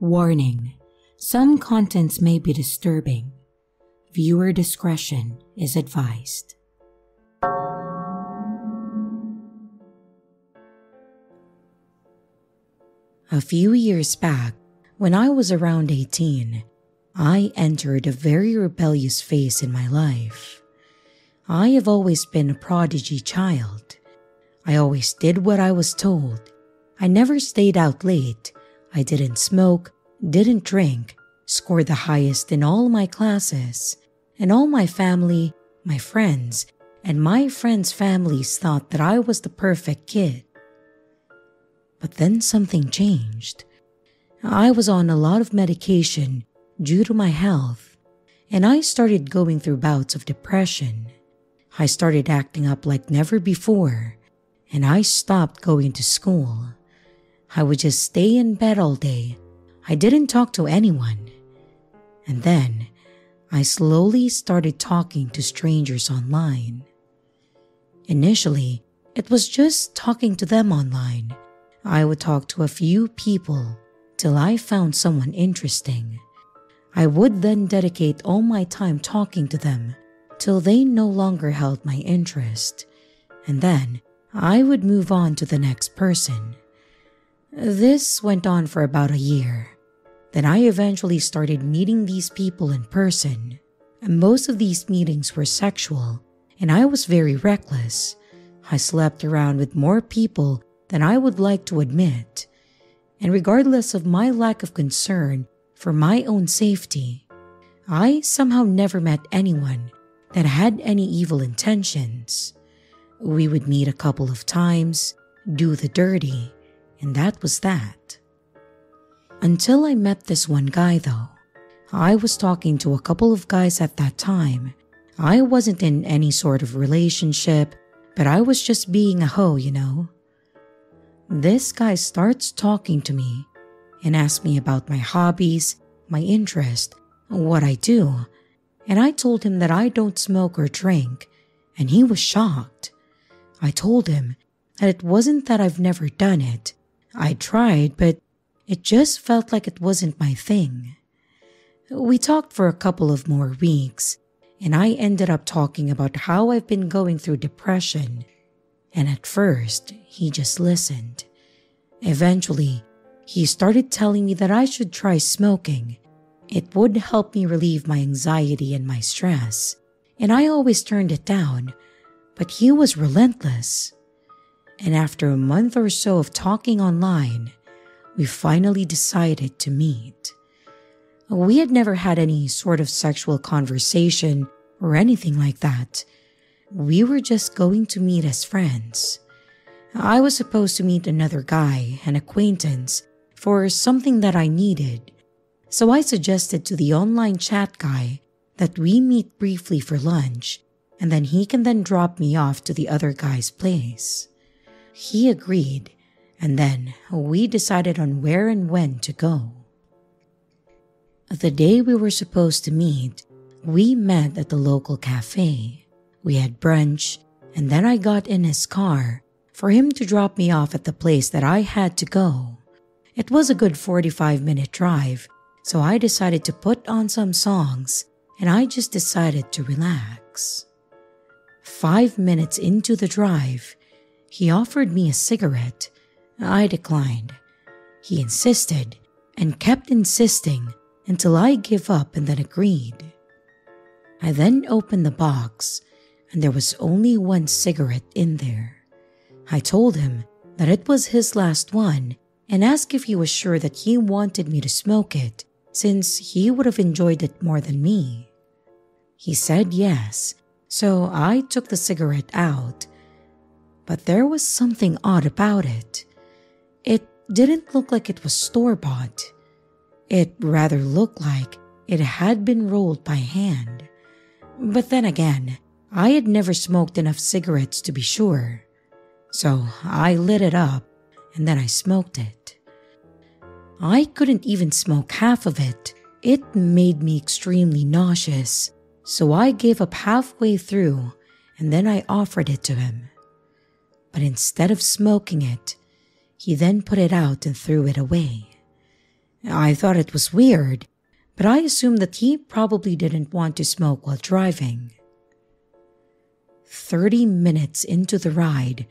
Warning: some contents may be disturbing. Viewer discretion is advised. A few years back, when I was around 18, I entered a very rebellious phase in my life. I have always been a prodigy child. I always did what I was told. I never stayed out late. I didn't smoke, didn't drink, scored the highest in all my classes, and all my family, my friends, and my friends' families thought that I was the perfect kid. But then something changed. I was on a lot of medication due to my health, and I started going through bouts of depression. I started acting up like never before, and I stopped going to school. I would just stay in bed all day. I didn't talk to anyone. And then, I slowly started talking to strangers online. Initially, it was just talking to them online. I would talk to a few people till I found someone interesting. I would then dedicate all my time talking to them till they no longer held my interest. And then, I would move on to the next person. This went on for about a year. Then I eventually started meeting these people in person, and most of these meetings were sexual, and I was very reckless. I slept around with more people than I would like to admit, and regardless of my lack of concern for my own safety, I somehow never met anyone that had any evil intentions. We would meet a couple of times, do the dirty, and that was that. Until I met this one guy though. I was talking to a couple of guys at that time. I wasn't in any sort of relationship, but I was just being a hoe, you know. This guy starts talking to me and asks me about my hobbies, my interest, what I do, and I told him that I don't smoke or drink, and he was shocked. I told him that it wasn't that I've never done it. I tried, but it just felt like it wasn't my thing. We talked for a couple of more weeks, and I ended up talking about how I've been going through depression. And at first, he just listened. Eventually, he started telling me that I should try smoking. It would help me relieve my anxiety and my stress, and I always turned it down, but he was relentless. And after a month or so of talking online, we finally decided to meet. We had never had any sort of sexual conversation or anything like that. We were just going to meet as friends. I was supposed to meet another guy, an acquaintance, for something that I needed. So I suggested to the online chat guy that we meet briefly for lunch, and then he can then drop me off to the other guy's place. He agreed, and then we decided on where and when to go. The day we were supposed to meet, we met at the local cafe. We had brunch, and then I got in his car for him to drop me off at the place that I had to go. It was a good 45-minute drive, so I decided to put on some songs, and I just decided to relax. 5 minutes into the drive, he offered me a cigarette. I declined. He insisted and kept insisting until I gave up and then agreed. I then opened the box, and there was only one cigarette in there. I told him that it was his last one and asked if he was sure that he wanted me to smoke it, since he would have enjoyed it more than me. He said yes, so I took the cigarette out. But there was something odd about it. It didn't look like it was store-bought. It rather looked like it had been rolled by hand. But then again, I had never smoked enough cigarettes to be sure. So I lit it up, and then I smoked it. I couldn't even smoke half of it. It made me extremely nauseous, so I gave up halfway through, and then I offered it to him. But instead of smoking it, he then put it out and threw it away. I thought it was weird, but I assumed that he probably didn't want to smoke while driving. 30 minutes into the ride,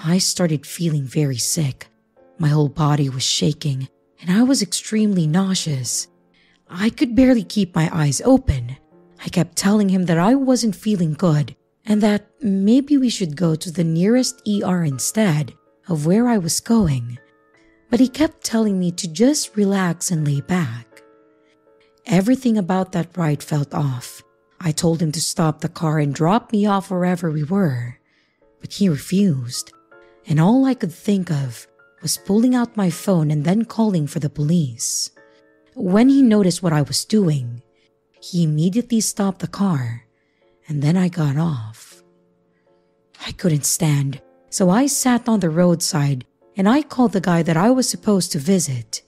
I started feeling very sick. My whole body was shaking, and I was extremely nauseous. I could barely keep my eyes open. I kept telling him that I wasn't feeling good and that maybe we should go to the nearest ER instead of where I was going. But he kept telling me to just relax and lay back. Everything about that ride felt off. I told him to stop the car and drop me off wherever we were, but he refused, and all I could think of was pulling out my phone and then calling for the police. When he noticed what I was doing, he immediately stopped the car, and then I got off. I couldn't stand, so I sat on the roadside and I called the guy that I was supposed to visit.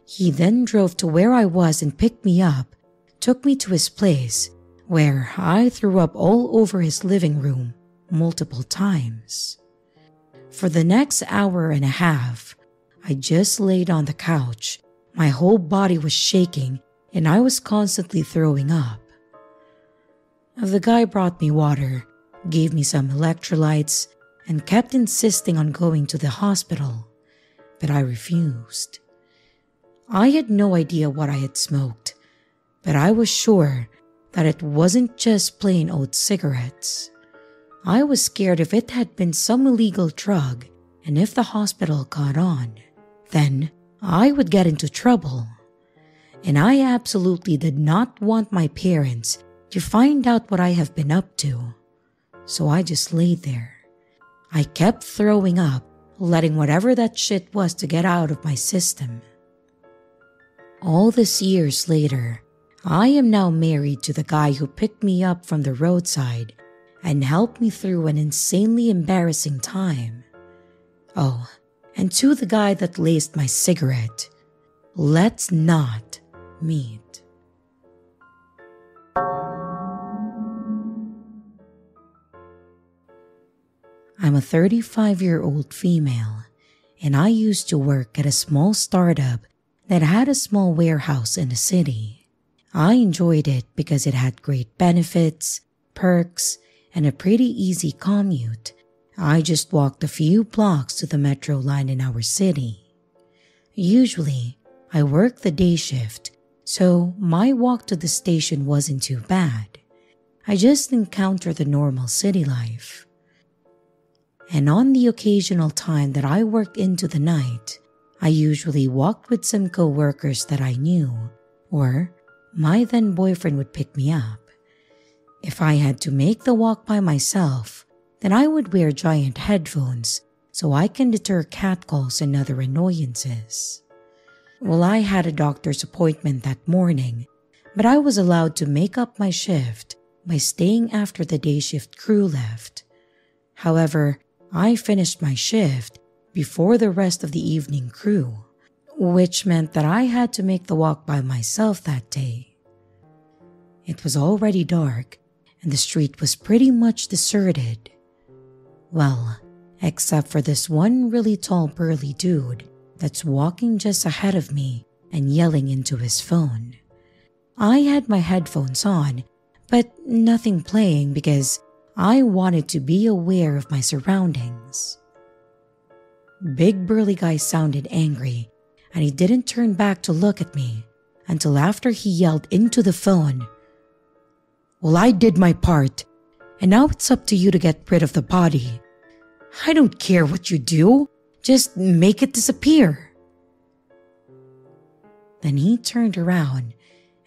He then drove to where I was and picked me up, took me to his place, where I threw up all over his living room multiple times. For the next hour and a half, I just laid on the couch. My whole body was shaking and I was constantly throwing up. The guy brought me water, gave me some electrolytes, and kept insisting on going to the hospital, but I refused. I had no idea what I had smoked, but I was sure that it wasn't just plain old cigarettes. I was scared if it had been some illegal drug, and if the hospital caught on, then I would get into trouble. And I absolutely did not want my parents to find out what I have been up to. So I just laid there. I kept throwing up, letting whatever that shit was to get out of my system. All these years later, I am now married to the guy who picked me up from the roadside and helped me through an insanely embarrassing time. Oh, and to the guy that laced my cigarette, let's not meet. I'm a 35-year-old female, and I used to work at a small startup that had a small warehouse in the city. I enjoyed it because it had great benefits, perks, and a pretty easy commute. I just walked a few blocks to the metro line in our city. Usually, I worked the day shift, so my walk to the station wasn't too bad. I just encountered the normal city life. And on the occasional time that I worked into the night, I usually walked with some co-workers that I knew, or my then boyfriend would pick me up. If I had to make the walk by myself, then I would wear giant headphones so I can deter catcalls and other annoyances. Well, I had a doctor's appointment that morning, but I was allowed to make up my shift by staying after the day shift crew left. However, I finished my shift before the rest of the evening crew, which meant that I had to make the walk by myself that day. It was already dark, and the street was pretty much deserted. Well, except for this one really tall burly dude that's walking just ahead of me and yelling into his phone. I had my headphones on, but nothing playing because I wanted to be aware of my surroundings. Big burly guy sounded angry, and he didn't turn back to look at me until after he yelled into the phone, "Well, I did my part, and now it's up to you to get rid of the body. I don't care what you do, just make it disappear." Then he turned around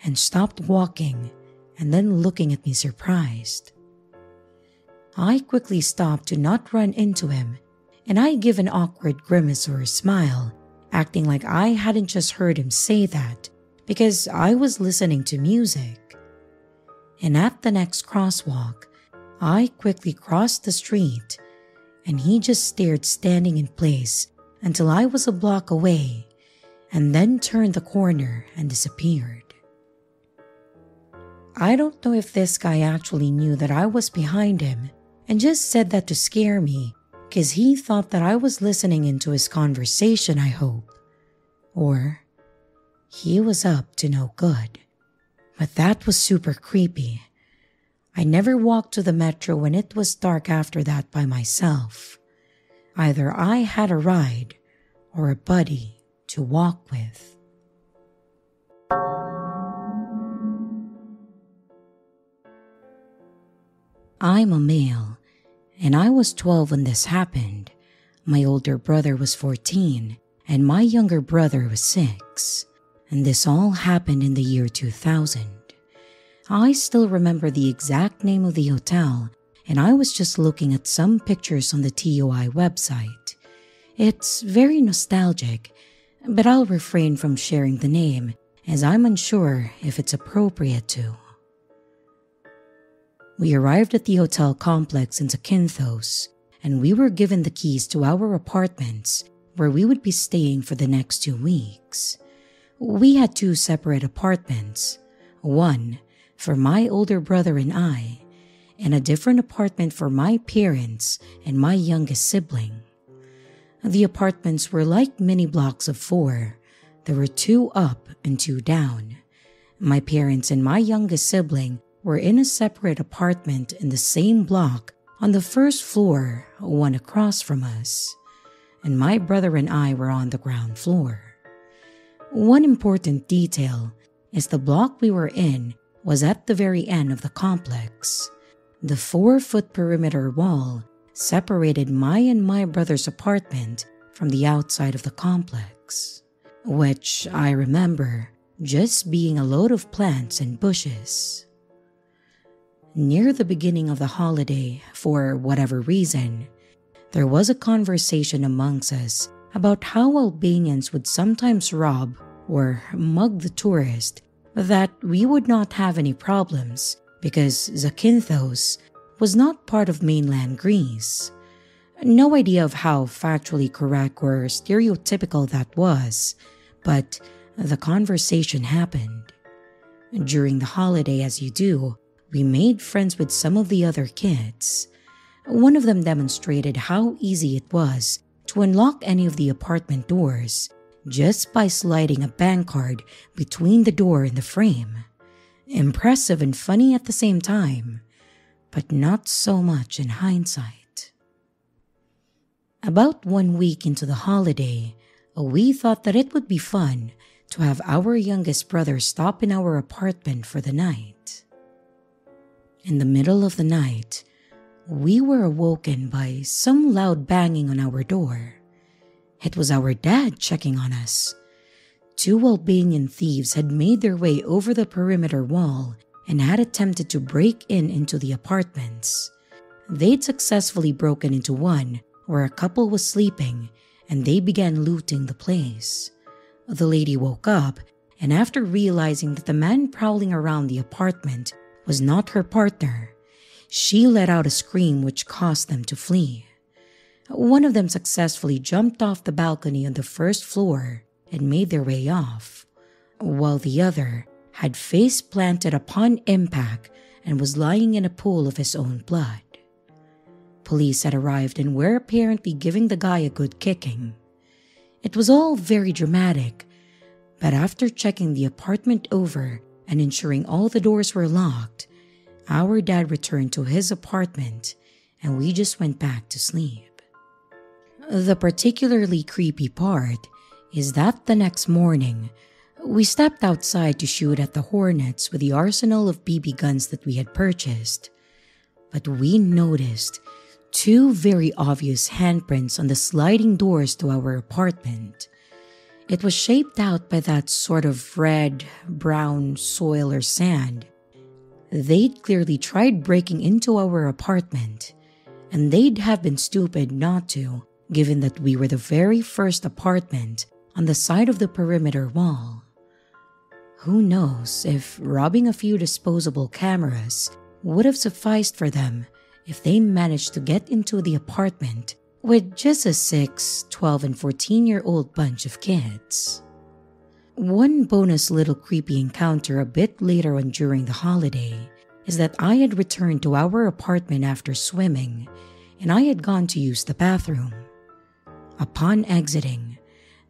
and stopped walking and then looking at me surprised. I quickly stopped to not run into him, and I give an awkward grimace or a smile, acting like I hadn't just heard him say that because I was listening to music. And at the next crosswalk, I quickly crossed the street, and he just stared standing in place until I was a block away, and then turned the corner and disappeared. I don't know if this guy actually knew that I was behind him and just said that to scare me because he thought that I was listening into his conversation, I hope. Or He was up to no good. But that was super creepy. I never walked to the metro when it was dark after that by myself. Either I had a ride or a buddy to walk with. I'm a male, and I was 12 when this happened. My older brother was 14, and my younger brother was 6. And this all happened in the year 2000. I still remember the exact name of the hotel, and I was just looking at some pictures on the TOI website. It's very nostalgic, but I'll refrain from sharing the name as I'm unsure if it's appropriate to. We arrived at the hotel complex in Zakynthos, and we were given the keys to our apartments where we would be staying for the next 2 weeks. We had 2 separate apartments, one for my older brother and I, and a different apartment for my parents and my youngest sibling. The apartments were like mini blocks of 4. There were 2 up and 2 down. My parents and my youngest sibling were in a separate apartment in the same block on the first floor, one across from us, and my brother and I were on the ground floor. One important detail is the block we were in was at the very end of the complex. The 4-foot perimeter wall separated my and my brother's apartment from the outside of the complex, which I remember just being a load of plants and bushes. Near the beginning of the holiday, for whatever reason, there was a conversation amongst us about how Albanians would sometimes rob or mug the tourist, but that we would not have any problems because Zakynthos was not part of mainland Greece. No idea of how factually correct or stereotypical that was, but the conversation happened. During the holiday, as you do, we made friends with some of the other kids. One of them demonstrated how easy it was to unlock any of the apartment doors just by sliding a bank card between the door and the frame. Impressive and funny at the same time, but not so much in hindsight. About 1 week into the holiday, we thought that it would be fun to have our youngest brother stop in our apartment for the night. In the middle of the night, we were awoken by some loud banging on our door. It was our dad checking on us. 2 Albanian thieves had made their way over the perimeter wall and had attempted to break into the apartments. They'd successfully broken into one where a couple was sleeping, and they began looting the place. The lady woke up, and after realizing that the man prowling around the apartment was not her partner, she let out a scream which caused them to flee. One of them successfully jumped off the balcony on the first floor and made their way off, while the other had face planted upon impact and was lying in a pool of his own blood. Police had arrived and were apparently giving the guy a good kicking. It was all very dramatic, but after checking the apartment over and ensuring all the doors were locked, our dad returned to his apartment and we just went back to sleep. The particularly creepy part is that the next morning, we stepped outside to shoot at the hornets with the arsenal of BB guns that we had purchased, but we noticed 2 very obvious handprints on the sliding doors to our apartment. It was shaped out by that sort of red-brown soil or sand. They'd clearly tried breaking into our apartment, and they'd have been stupid not to, given that we were the very first apartment on the side of the perimeter wall. Who knows if robbing a few disposable cameras would have sufficed for them if they managed to get into the apartment with just a 6, 12, and 14-year-old bunch of kids. One bonus little creepy encounter a bit later on during the holiday is that I had returned to our apartment after swimming, and I had gone to use the bathroom. Upon exiting,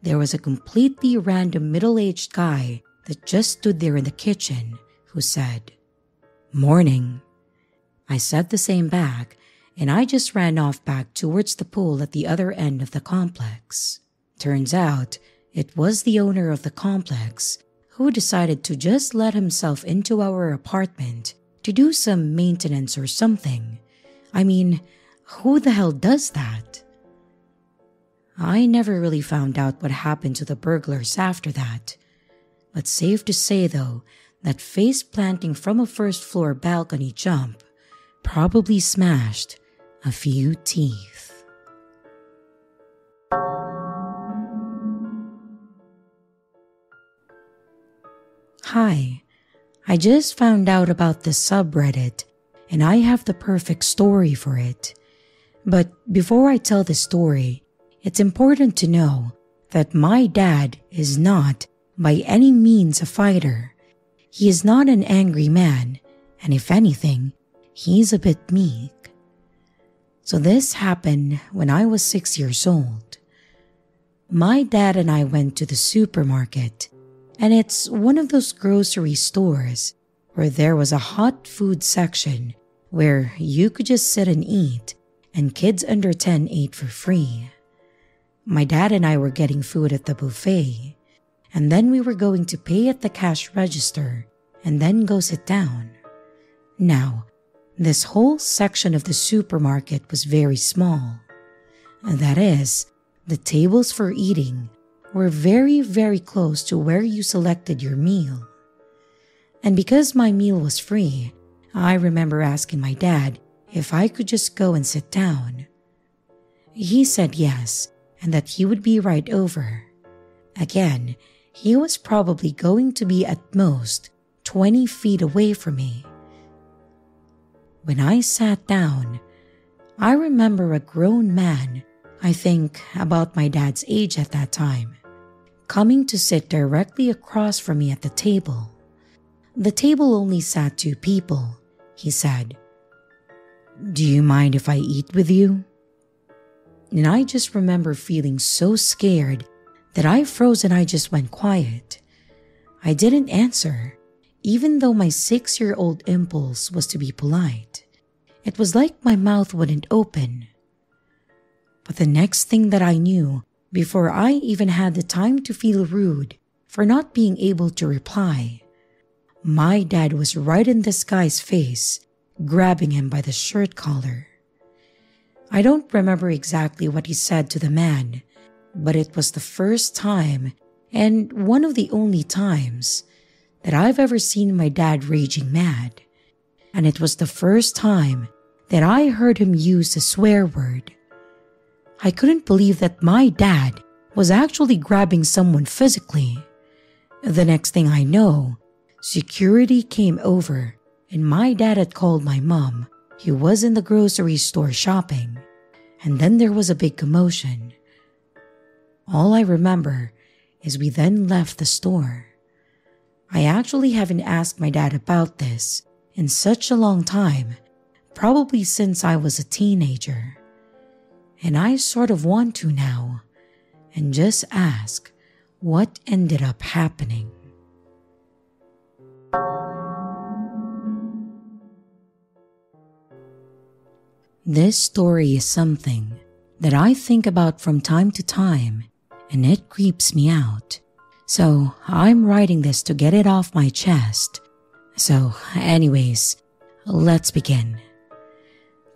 there was a completely random middle-aged guy that just stood there in the kitchen who said, "Morning." I said the same back, and I just ran off back towards the pool at the other end of the complex. Turns out, it was the owner of the complex who decided to just let himself into our apartment to do some maintenance or something. I mean, who the hell does that? I never really found out what happened to the burglars after that. But safe to say though, that face planting from a first floor balcony jump probably smashed a few teeth. Hi, I just found out about this subreddit and I have the perfect story for it. But before I tell the story, it's important to know that my dad is not by any means a fighter. He is not an angry man, and if anything, he's a bit meek. So this happened when I was 6 years old. My dad and I went to the supermarket, and it's one of those grocery stores where there was a hot food section where you could just sit and eat, and kids under 10 ate for free. My dad and I were getting food at the buffet, and then we were going to pay at the cash register and then go sit down. Now, this whole section of the supermarket was very small. That is, the tables for eating were very, very close to where you selected your meal. And because my meal was free, I remember asking my dad if I could just go and sit down. He said yes, and that he would be right over. Again, he was probably going to be at most 20 feet away from me. When I sat down, I remember a grown man, I think about my dad's age at that time, coming to sit directly across from me at the table. The table only sat 2 people, he said. "Do you mind if I eat with you?" And I just remember feeling so scared that I froze and I just went quiet. I didn't answer, even though my 6-year-old impulse was to be polite. It was like my mouth wouldn't open. But the next thing that I knew, before I even had the time to feel rude for not being able to reply, my dad was right in this guy's face, grabbing him by the shirt collar. I don't remember exactly what he said to the man, but it was the first time, and one of the only times, that I've ever seen my dad raging mad. And it was the first time that I heard him use a swear word. I couldn't believe that my dad was actually grabbing someone physically. The next thing I know, security came over and my dad had called my mom, who was in the grocery store shopping, and then there was a big commotion. All I remember is we then left the store. I actually haven't asked my dad about this in such a long time, probably since I was a teenager. And I sort of want to now, and just ask what ended up happening. This story is something that I think about from time to time, and it creeps me out. So I'm writing this to get it off my chest. So anyways, let's begin.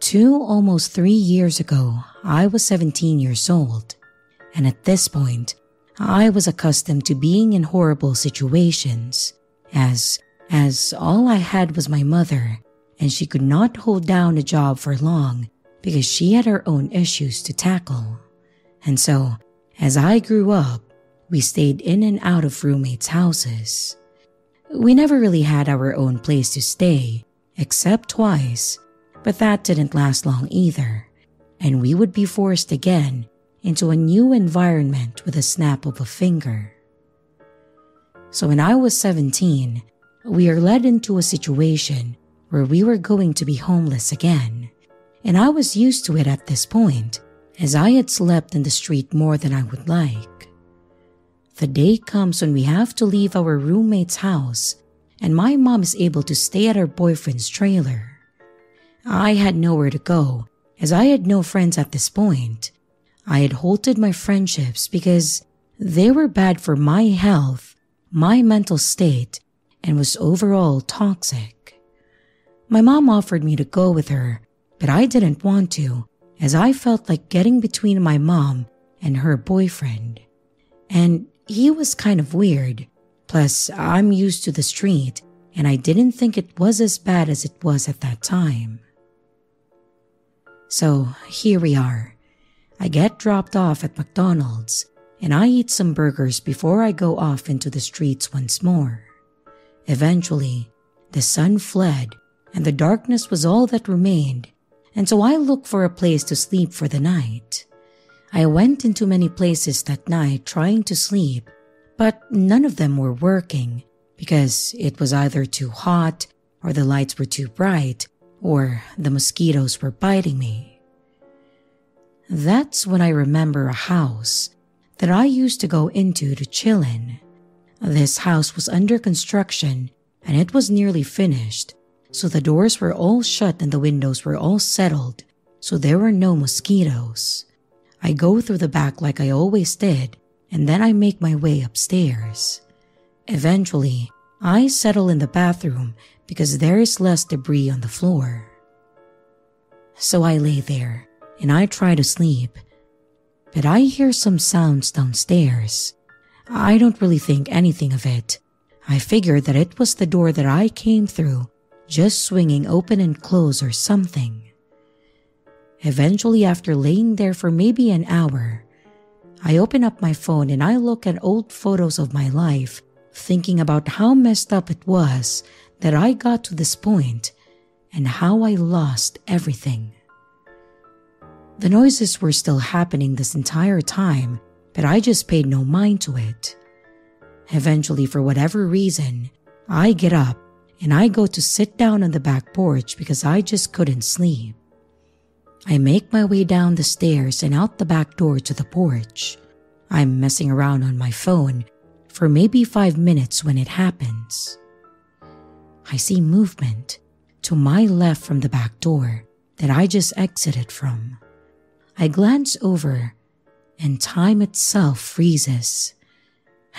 2 almost 3 years ago, I was 17 years old, and at this point, I was accustomed to being in horrible situations, as all I had was my mother, and she could not hold down a job for long because she had her own issues to tackle. And so, as I grew up, we stayed in and out of roommates' houses. We never really had our own place to stay, except twice, but that didn't last long either, and we would be forced again into a new environment with a snap of a finger. So when I was 17, we were led into a situation where we were going to be homeless again, and I was used to it at this point, as I had slept in the street more than I would like. the day comes when we have to leave our roommate's house and my mom is able to stay at her boyfriend's trailer. I had nowhere to go as I had no friends at this point. I had halted my friendships because they were bad for my health, my mental state, and was overall toxic. My mom offered me to go with her, but I didn't want to as I felt like getting between my mom and her boyfriend. And he was kind of weird. Plus, I'm used to the street and I didn't think it was as bad as it was at that time. So here we are. I get dropped off at McDonald's and I eat some burgers before I go off into the streets once more. Eventually, the sun fled and the darkness was all that remained, and so I looked for a place to sleep for the night. I went into many places that night trying to sleep, but none of them were working because it was either too hot or the lights were too bright or the mosquitoes were biting me. That's when I remember a house that I used to go into to chill in. This house was under construction and it was nearly finished, so the doors were all shut and the windows were all settled, so there were no mosquitoes. I go through the back like I always did, and then I make my way upstairs. Eventually, I settle in the bathroom because there is less debris on the floor. So I lay there, and I try to sleep, but I hear some sounds downstairs. I don't really think anything of it. I figured that it was the door that I came through, just swinging open and close or something. Eventually, after laying there for maybe an hour, I open up my phone and I look at old photos of my life, thinking about how messed up it was that I got to this point and how I lost everything. The noises were still happening this entire time, but I just paid no mind to it. Eventually, for whatever reason, I get up and I go to sit down on the back porch because I just couldn't sleep. I make my way down the stairs and out the back door to the porch. I'm messing around on my phone for maybe 5 minutes when it happens. I see movement to my left from the back door that I just exited from. I glance over and time itself freezes.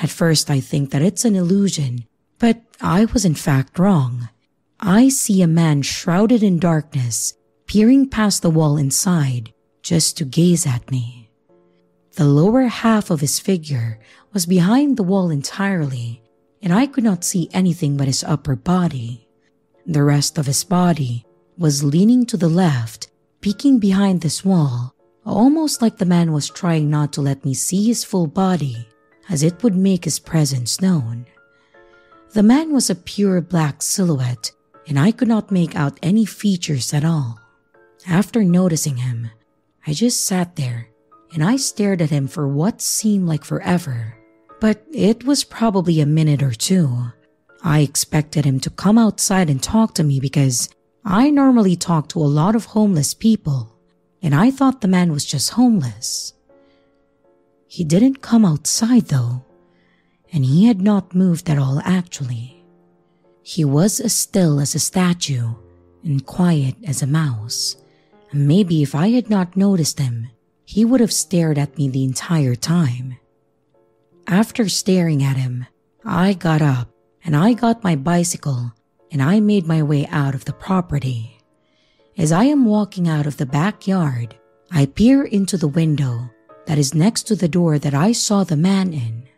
At first I think that it's an illusion, but I was in fact wrong. I see a man shrouded in darkness peering past the wall inside just to gaze at me. The lower half of his figure was behind the wall entirely, and I could not see anything but his upper body. The rest of his body was leaning to the left, peeking behind this wall, almost like the man was trying not to let me see his full body, as it would make his presence known. The man was a pure black silhouette, and I could not make out any features at all. After noticing him, I just sat there and I stared at him for what seemed like forever, but it was probably a minute or two. I expected him to come outside and talk to me because I normally talk to a lot of homeless people, and I thought the man was just homeless. He didn't come outside though, and he had not moved at all actually. He was as still as a statue and quiet as a mouse. Maybe if I had not noticed him, he would have stared at me the entire time. After staring at him, I got up and I got my bicycle and I made my way out of the property. As I am walking out of the backyard, I peer into the window that is next to the door that I saw the man in.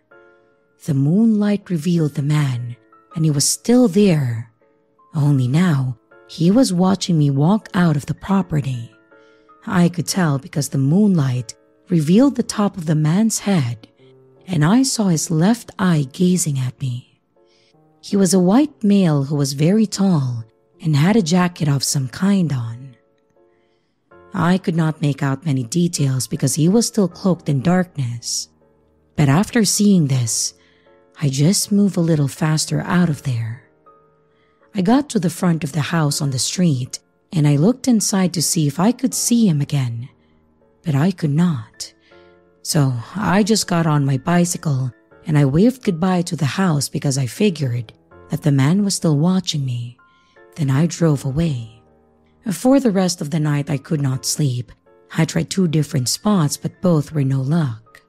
The moonlight revealed the man, and he was still there. Only now, he was watching me walk out of the property. I could tell because the moonlight revealed the top of the man's head, and I saw his left eye gazing at me. He was a white male who was very tall and had a jacket of some kind on. I could not make out many details because he was still cloaked in darkness, but after seeing this, I just moved a little faster out of there. I got to the front of the house on the street and I looked inside to see if I could see him again, but I could not. So I just got on my bicycle and I waved goodbye to the house because I figured that the man was still watching me. Then I drove away. For the rest of the night, I could not sleep. I tried 2 different spots, but both were no luck.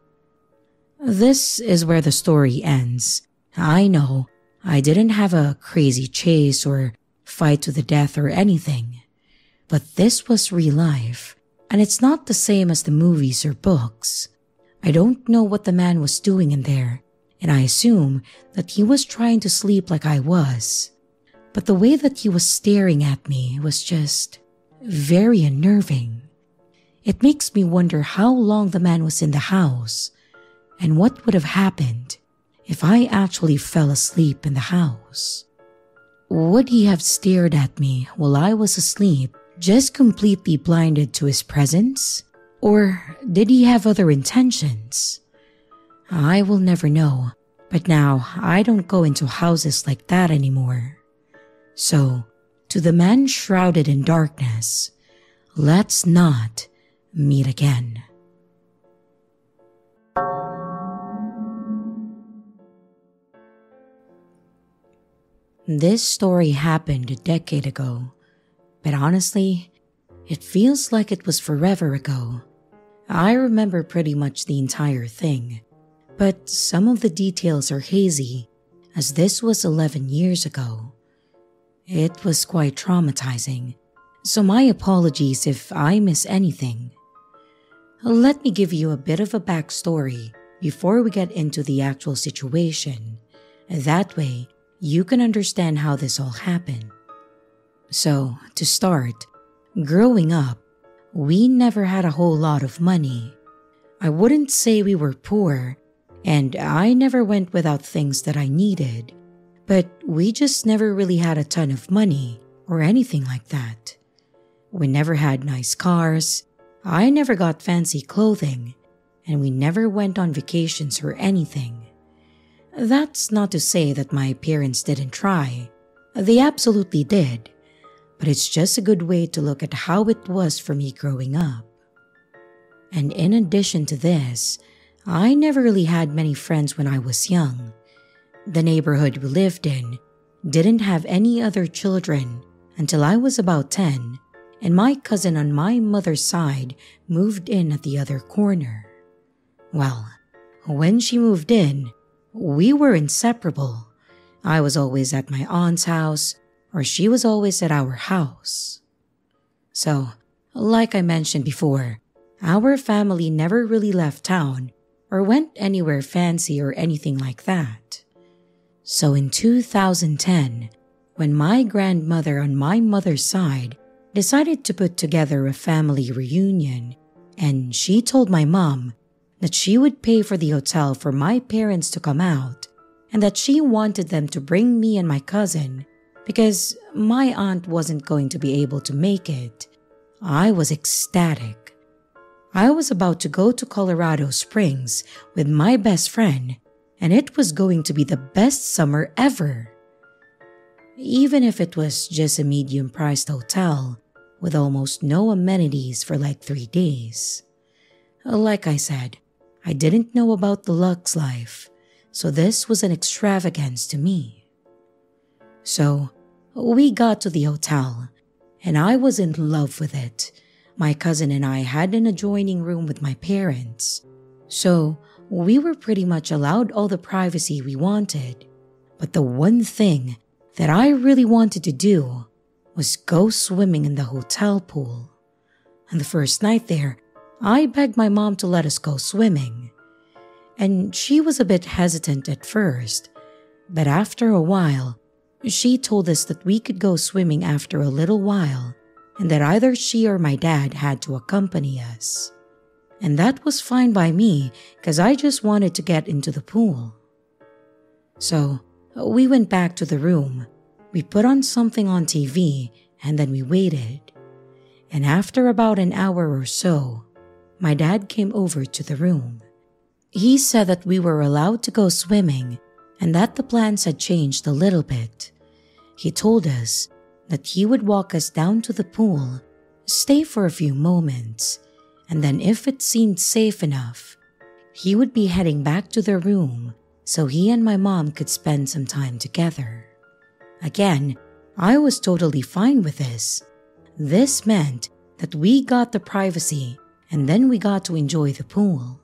This is where the story ends. I know I didn't have a crazy chase or fight to the death or anything. But this was real life, and it's not the same as the movies or books. I don't know what the man was doing in there, and I assume that he was trying to sleep like I was. But the way that he was staring at me was just very unnerving. It makes me wonder how long the man was in the house, and what would have happened if I actually fell asleep in the house. Would he have stared at me while I was asleep, just completely blinded to his presence? Or did he have other intentions? I will never know, but now I don't go into houses like that anymore. So, to the man shrouded in darkness, let's not meet again. This story happened a decade ago, but honestly, it feels like it was forever ago. I remember pretty much the entire thing, but some of the details are hazy, as this was 11 years ago. It was quite traumatizing, so my apologies if I miss anything. Let me give you a bit of a backstory before we get into the actual situation. That way, you can understand how this all happened. So, to start, growing up, we never had a whole lot of money. I wouldn't say we were poor, and I never went without things that I needed, but we just never really had a ton of money or anything like that. We never had nice cars, I never got fancy clothing, and we never went on vacations or anything. That's not to say that my parents didn't try. They absolutely did. But it's just a good way to look at how it was for me growing up. And in addition to this, I never really had many friends when I was young. The neighborhood we lived in didn't have any other children until I was about 10, and my cousin on my mother's side moved in at the other corner. Well, when she moved in, we were inseparable. I was always at my aunt's house, or she was always at our house. So, like I mentioned before, our family never really left town or went anywhere fancy or anything like that. So in 2010, when my grandmother on my mother's side decided to put together a family reunion, and she told my mom that she would pay for the hotel for my parents to come out, and that she wanted them to bring me and my cousin because my aunt wasn't going to be able to make it. I was ecstatic. I was about to go to Colorado Springs with my best friend, and it was going to be the best summer ever. Even if it was just a medium-priced hotel with almost no amenities for like 3 days. Like I said, I didn't know about the Lux life, so this was an extravagance to me. So, we got to the hotel, and I was in love with it. My cousin and I had an adjoining room with my parents, so we were pretty much allowed all the privacy we wanted. But the one thing that I really wanted to do was go swimming in the hotel pool. On the first night there, I begged my mom to let us go swimming. And she was a bit hesitant at first, but after a while, she told us that we could go swimming after a little while, and that either she or my dad had to accompany us. And that was fine by me because I just wanted to get into the pool. So, we went back to the room, we put on something on TV, and then we waited. And after about an hour or so, my dad came over to the room. He said that we were allowed to go swimming and that the plans had changed a little bit. He told us that he would walk us down to the pool, stay for a few moments, and then if it seemed safe enough, he would be heading back to the room so he and my mom could spend some time together. Again, I was totally fine with this. This meant that we got the privacy and then we got to enjoy the pool.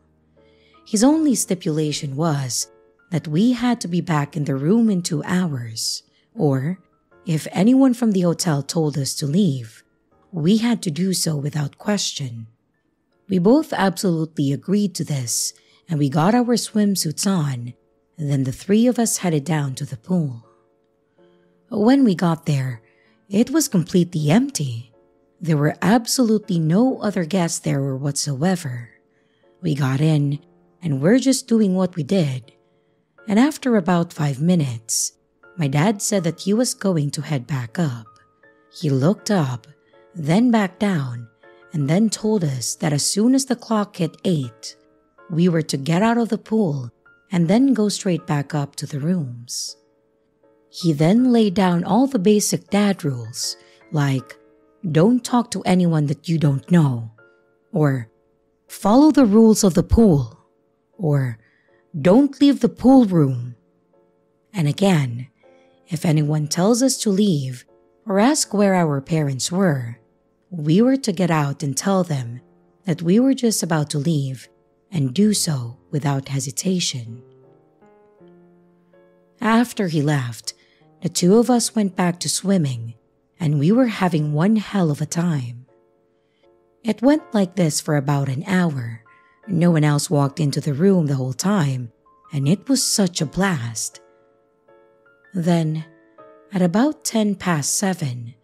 His only stipulation was that we had to be back in the room in 2 hours, or if anyone from the hotel told us to leave, we had to do so without question. We both absolutely agreed to this, and we got our swimsuits on, and then the 3 of us headed down to the pool. When we got there, it was completely empty. There were absolutely no other guests there or whatsoever. We got in, and we're just doing what we did. And after about 5 minutes, my dad said that he was going to head back up. He looked up, then back down, and then told us that as soon as the clock hit 8, we were to get out of the pool and then go straight back up to the rooms. He then laid down all the basic dad rules, like don't talk to anyone that you don't know, or follow the rules of the pool, or don't leave the pool room. And again, if anyone tells us to leave or ask where our parents were, we were to get out and tell them that we were just about to leave and do so without hesitation. After he left, the 2 of us went back to swimming and we were having one hell of a time. It went like this for about an hour. No one else walked into the room the whole time, and it was such a blast. Then, at about 7:10,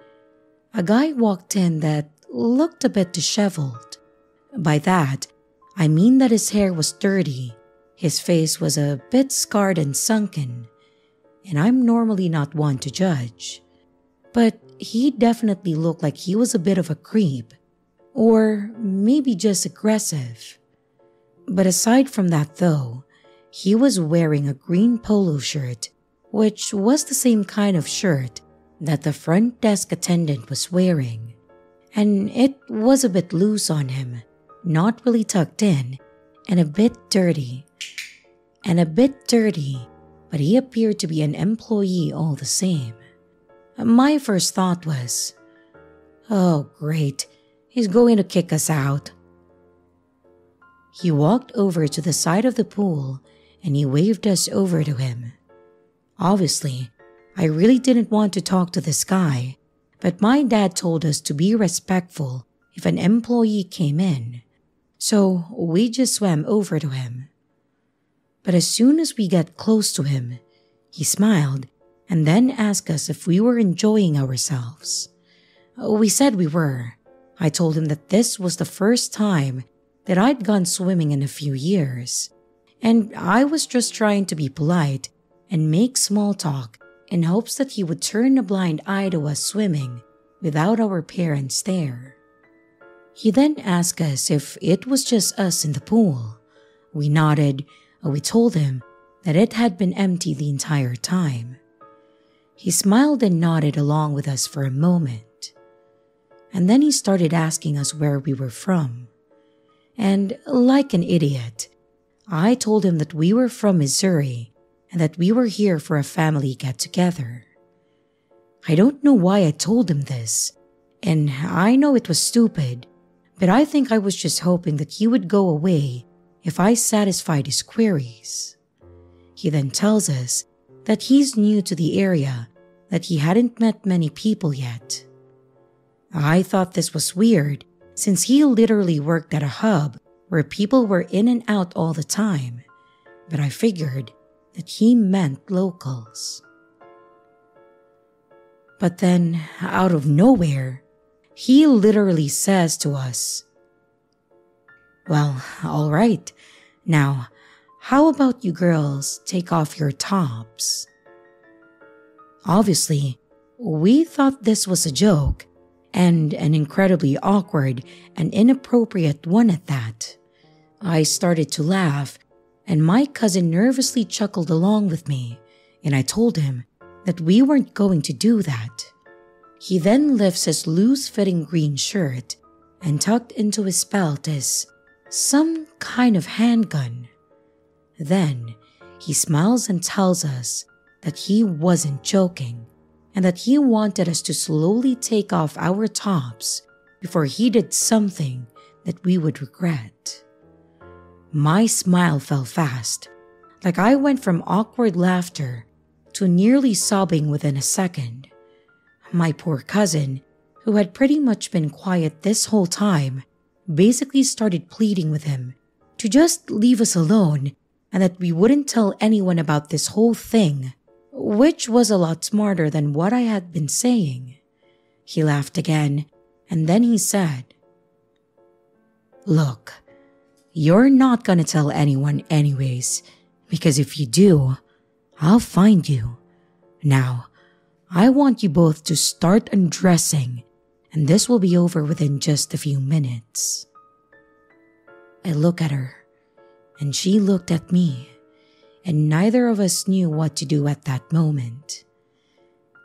a guy walked in that looked a bit disheveled. By that, I mean that his hair was dirty, his face was a bit scarred and sunken, and I'm normally not one to judge. But he definitely looked like he was a bit of a creep, or maybe just aggressive. But aside from that though, he was wearing a green polo shirt, which was the same kind of shirt that the front desk attendant was wearing. And it was a bit loose on him, not really tucked in, and a bit dirty. But he appeared to be an employee all the same. My first thought was, oh great, he's going to kick us out. He walked over to the side of the pool and he waved us over to him. Obviously, I really didn't want to talk to this guy, but my dad told us to be respectful if an employee came in, so we just swam over to him. But as soon as we got close to him, he smiled and then asked us if we were enjoying ourselves. We said we were. I told him that this was the first time that I'd gone swimming in a few years, and I was just trying to be polite and make small talk in hopes that he would turn a blind eye to us swimming without our parents there. He then asked us if it was just us in the pool. We nodded, and we told him that it had been empty the entire time. He smiled and nodded along with us for a moment, and then he started asking us where we were from. And like an idiot, I told him that we were from Missouri and that we were here for a family get-together. I don't know why I told him this, and I know it was stupid, but I think I was just hoping that he would go away if I satisfied his queries. He then tells us that he's new to the area, that he hadn't met many people yet. I thought this was weird, since he literally worked at a hub where people were in and out all the time, but I figured that he meant locals. But then, out of nowhere, he literally says to us, "Well, all right, now, how about you girls take off your tops?" Obviously, we thought this was a joke, and an incredibly awkward and inappropriate one at that. I started to laugh, and my cousin nervously chuckled along with me, and I told him that we weren't going to do that. He then lifts his loose-fitting green shirt, and tucked into his belt is some kind of handgun. Then, he smiles and tells us that he wasn't joking and that he wanted us to slowly take off our tops before he did something that we would regret. My smile fell fast, like I went from awkward laughter to nearly sobbing within a second. My poor cousin, who had pretty much been quiet this whole time, basically started pleading with him to just leave us alone and that we wouldn't tell anyone about this whole thing, which was a lot smarter than what I had been saying. He laughed again, and then he said, "Look, you're not gonna tell anyone anyways, because if you do, I'll find you. Now, I want you both to start undressing, and this will be over within just a few minutes." I look at her, and she looked at me, and neither of us knew what to do at that moment.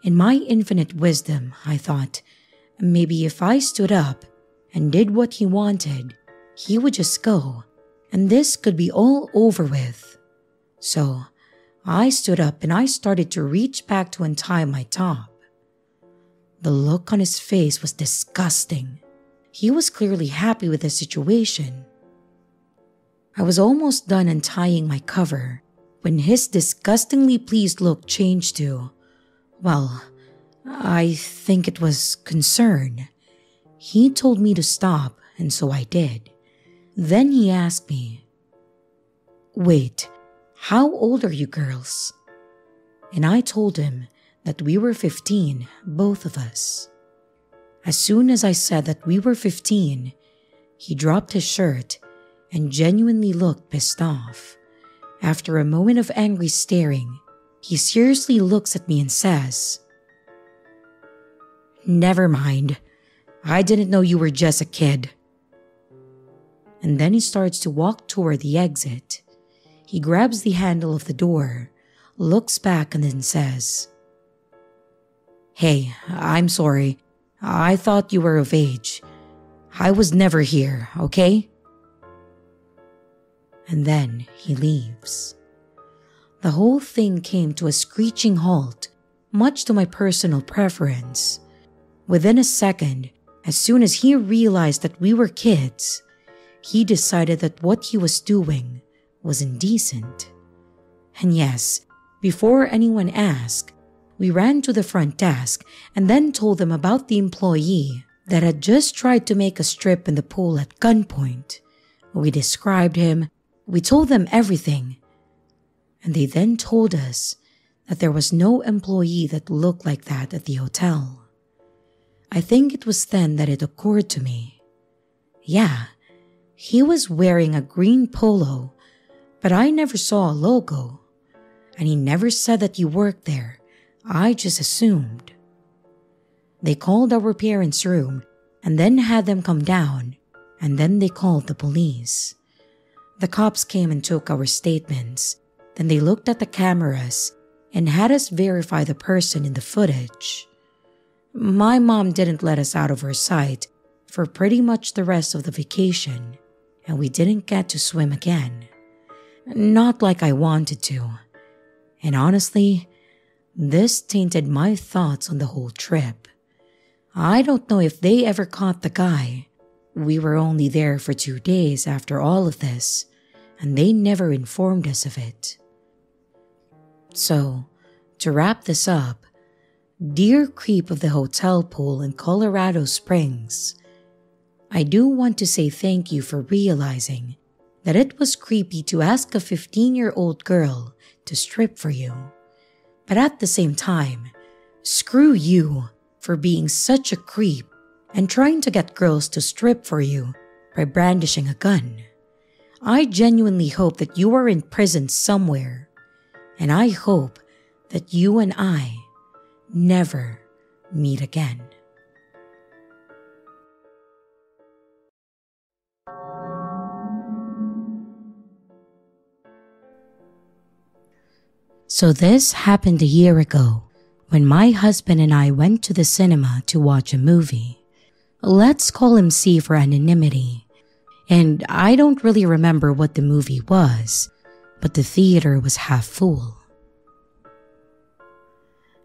In my infinite wisdom, I thought, maybe if I stood up and did what he wanted, he would just go, and this could be all over with. So, I stood up and I started to reach back to untie my top. The look on his face was disgusting. He was clearly happy with the situation. I was almost done untying my cover when his disgustingly pleased look changed to, well, I think it was concern. He told me to stop, and so I did. Then he asked me, "Wait, how old are you girls?" And I told him that we were 15, both of us. As soon as I said that we were 15, he dropped his shirt and genuinely looked pissed off. After a moment of angry staring, he seriously looks at me and says, "Never mind. I didn't know you were just a kid." And then he starts to walk toward the exit. He grabs the handle of the door, looks back, and then says, "Hey, I'm sorry. I thought you were of age. I was never here, okay?" And then he leaves. The whole thing came to a screeching halt, much to my personal preference. Within a second, as soon as he realized that we were kids, he decided that what he was doing was indecent. And yes, before anyone asked, we ran to the front desk and then told them about the employee that had just tried to make us strip in the pool at gunpoint. We described him, we told them everything, and they then told us that there was no employee that looked like that at the hotel. I think it was then that it occurred to me. Yeah, he was wearing a green polo, but I never saw a logo, and he never said that he worked there. I just assumed. They called our parents' room and then had them come down, and then they called the police. The cops came and took our statements. Then they looked at the cameras and had us verify the person in the footage. My mom didn't let us out of her sight for pretty much the rest of the vacation, and we didn't get to swim again. Not like I wanted to. And honestly, this tainted my thoughts on the whole trip. I don't know if they ever caught the guy. We were only there for 2 days after all of this, and they never informed us of it. So, to wrap this up, dear creep of the hotel pool in Colorado Springs, I do want to say thank you for realizing that it was creepy to ask a 15-year-old girl to strip for you. But at the same time, screw you for being such a creep and trying to get girls to strip for you by brandishing a gun. I genuinely hope that you are in prison somewhere, and I hope that you and I never meet again. So this happened a year ago when my husband and I went to the cinema to watch a movie. Let's call him C for anonymity. And I don't really remember what the movie was, but the theater was half full.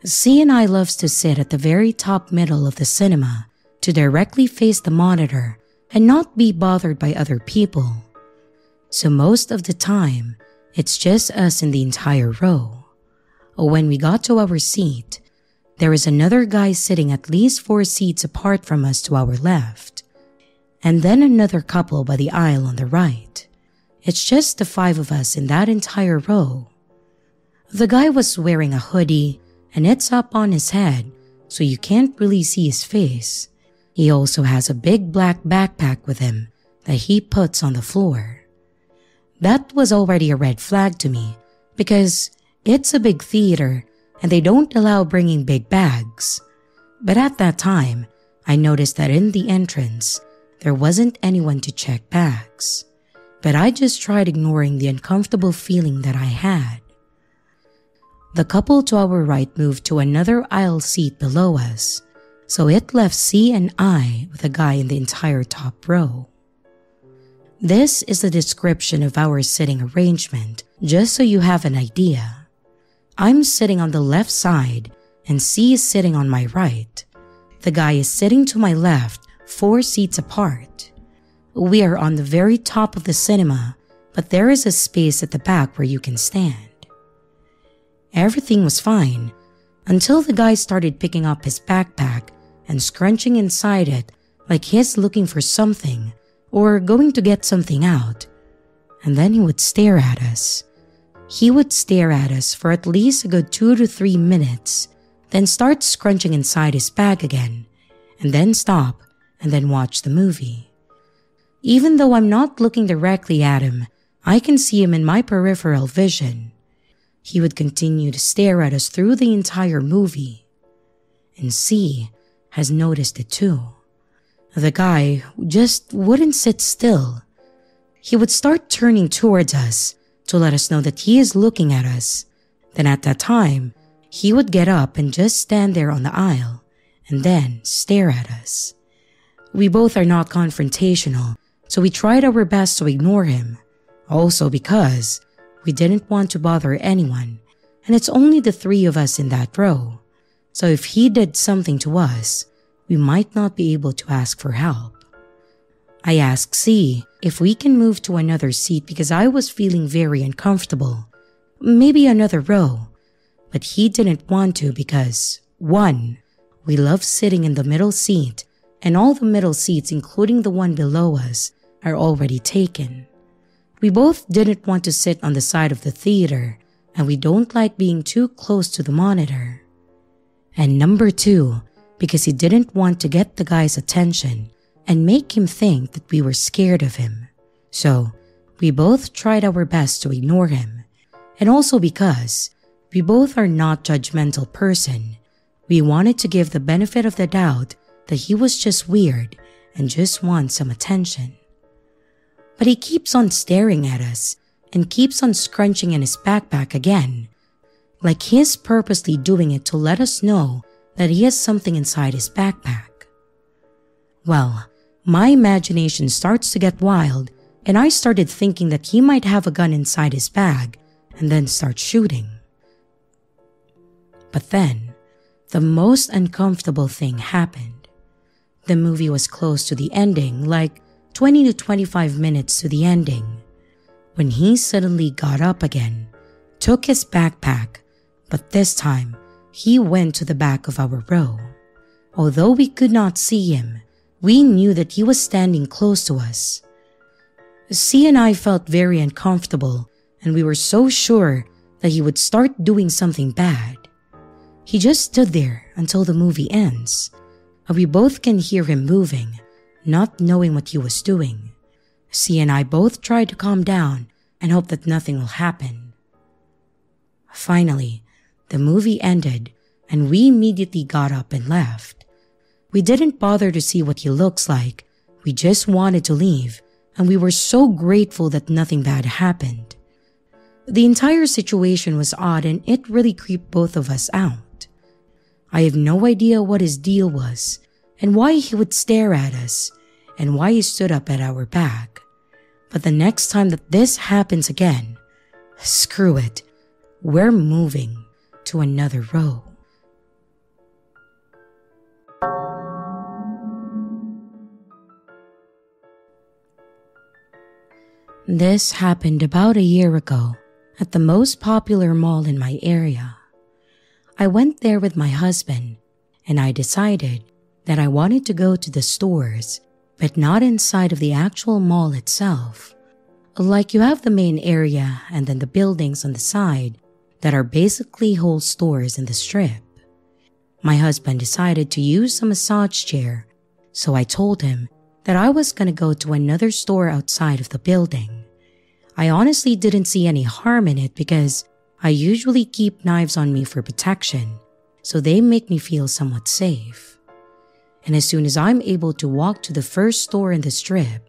C and I loves to sit at the very top middle of the cinema to directly face the monitor and not be bothered by other people. So most of the time, it's just us in the entire row. When we got to our seat, there is another guy sitting at least 4 seats apart from us to our left, and then another couple by the aisle on the right. It's just the 5 of us in that entire row. The guy was wearing a hoodie, and it's up on his head, so you can't really see his face. He also has a big black backpack with him that he puts on the floor. That was already a red flag to me, because it's a big theater and they don't allow bringing big bags. But at that time, I noticed that in the entrance, there wasn't anyone to check bags. But I just tried ignoring the uncomfortable feeling that I had. The couple to our right moved to another aisle seat below us, so it left C and I with a guy in the entire top row. This is the description of our sitting arrangement, just so you have an idea. I'm sitting on the left side and C is sitting on my right. The guy is sitting to my left, 4 seats apart. We are on the very top of the cinema, but there is a space at the back where you can stand. Everything was fine until the guy started picking up his backpack and scrunching inside it like he's looking for something or going to get something out. And then he would stare at us. He would stare at us for at least a good 2 to 3 minutes, then start scrunching inside his bag again, and then stop and then watch the movie. Even though I'm not looking directly at him, I can see him in my peripheral vision. He would continue to stare at us through the entire movie. And C has noticed it too. The guy just wouldn't sit still. He would start turning towards us to let us know that he is looking at us. Then at that time, he would get up and just stand there on the aisle and then stare at us. We both are not confrontational, so we tried our best to ignore him. Also because we didn't want to bother anyone, and it's only the 3 of us in that row. So if he did something to us, we might not be able to ask for help. I asked C if we can move to another seat because I was feeling very uncomfortable. Maybe another row. But he didn't want to because, 1, we love sitting in the middle seat, and all the middle seats, including the one below us, are already taken. We both didn't want to sit on the side of the theater, and we don't like being too close to the monitor. And number 2, because he didn't want to get the guy's attention and make him think that we were scared of him. So, we both tried our best to ignore him. And also because we both are not judgmental person, we wanted to give the benefit of the doubt that he was just weird and just wants some attention. But he keeps on staring at us and keeps on scrunching in his backpack again, like he's purposely doing it to let us know that he has something inside his backpack. Well, my imagination starts to get wild, and I started thinking that he might have a gun inside his bag and then start shooting. But then, the most uncomfortable thing happened. The movie was close to the ending, like 20 to 25 minutes to the ending, when he suddenly got up again, took his backpack, but this time, he went to the back of our row. Although we could not see him, we knew that he was standing close to us. C and I felt very uncomfortable, and we were so sure that he would start doing something bad. He just stood there until the movie ends, and we both can hear him moving, not knowing what he was doing. C and I both tried to calm down and hope that nothing will happen. Finally, the movie ended, and we immediately got up and left. We didn't bother to see what he looks like. We just wanted to leave, and we were so grateful that nothing bad happened. The entire situation was odd, and it really creeped both of us out. I have no idea what his deal was, and why he would stare at us, and why he stood up at our back. But the next time that this happens again, Screw it. We're moving to another row. This happened about a year ago at the most popular mall in my area. I went there with my husband, and I decided that I wanted to go to the stores, but not inside of the actual mall itself. Like you have the main area and then the buildings on the side that are basically whole stores in the strip. My husband decided to use a massage chair, so I told him that I was gonna go to another store outside of the building. I honestly didn't see any harm in it because I usually keep knives on me for protection, so they make me feel somewhat safe. And as soon as I'm able to walk to the first store in the strip,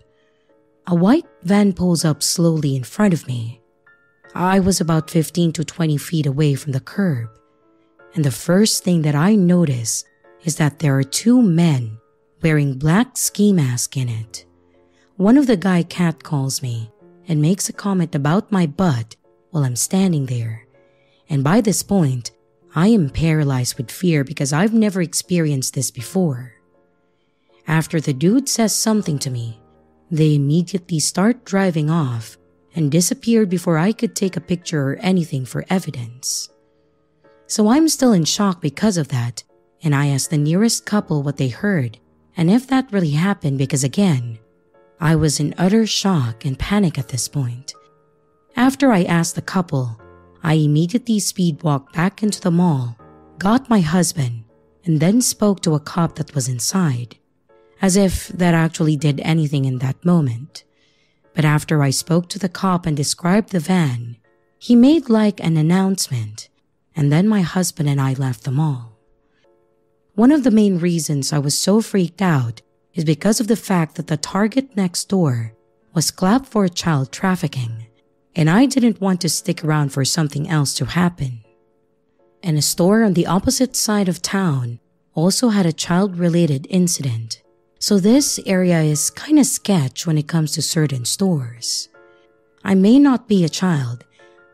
a white van pulls up slowly in front of me. I was about 15 to 20 feet away from the curb, and the first thing that I notice is that there are two men wearing black ski masks in it. One of the guy catcalls me and makes a comment about my butt while I'm standing there, and by this point, I am paralyzed with fear because I've never experienced this before. After the dude says something to me, they immediately start driving off and disappeared before I could take a picture or anything for evidence. So I'm still in shock because of that, and I asked the nearest couple what they heard and if that really happened because again, I was in utter shock and panic at this point. After I asked the couple, I immediately speed walked back into the mall, got my husband, and then spoke to a cop that was inside, as if that actually did anything in that moment. But after I spoke to the cop and described the van, he made like an announcement, and then my husband and I left the mall. One of the main reasons I was so freaked out is because of the fact that the Target next door was clapped for child trafficking, and I didn't want to stick around for something else to happen. And a store on the opposite side of town also had a child-related incident, so this area is kinda sketch when it comes to certain stores. I may not be a child,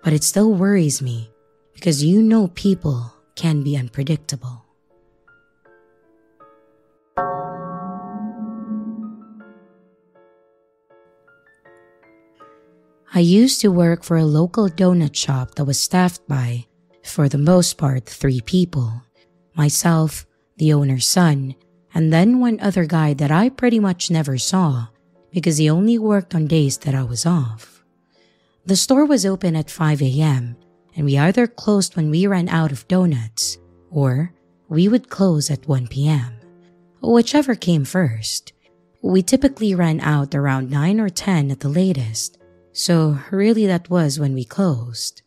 but it still worries me because you know people can be unpredictable. I used to work for a local donut shop that was staffed by, for the most part, 3 people. Myself, the owner's son, and then one other guy that I pretty much never saw because he only worked on days that I was off. The store was open at 5 a.m. and we either closed when we ran out of donuts or we would close at 1 p.m. Whichever came first. We typically ran out around 9 or 10 at the latest, so really that was when we closed.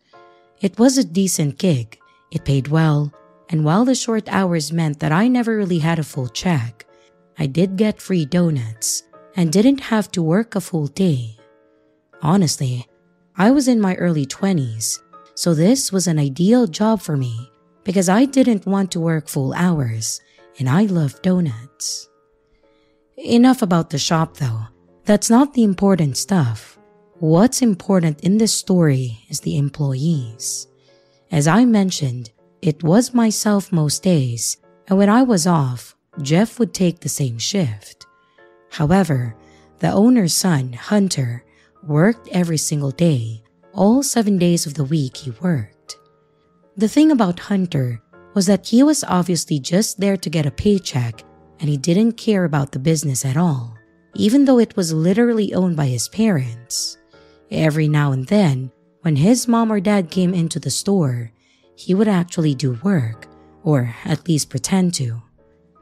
It was a decent gig, it paid well, and while the short hours meant that I never really had a full check, I did get free donuts and didn't have to work a full day. Honestly, I was in my early 20s, so this was an ideal job for me because I didn't want to work full hours and I love donuts. Enough about the shop though, that's not the important stuff. What's important in this story is the employees. As I mentioned, it was myself most days, and when I was off, Jeff would take the same shift. However, the owner's son, Hunter, worked every single day, all 7 days of the week he worked. The thing about Hunter was that he was obviously just there to get a paycheck and he didn't care about the business at all, even though it was literally owned by his parents. Every now and then, when his mom or dad came into the store, he would actually do work, or at least pretend to.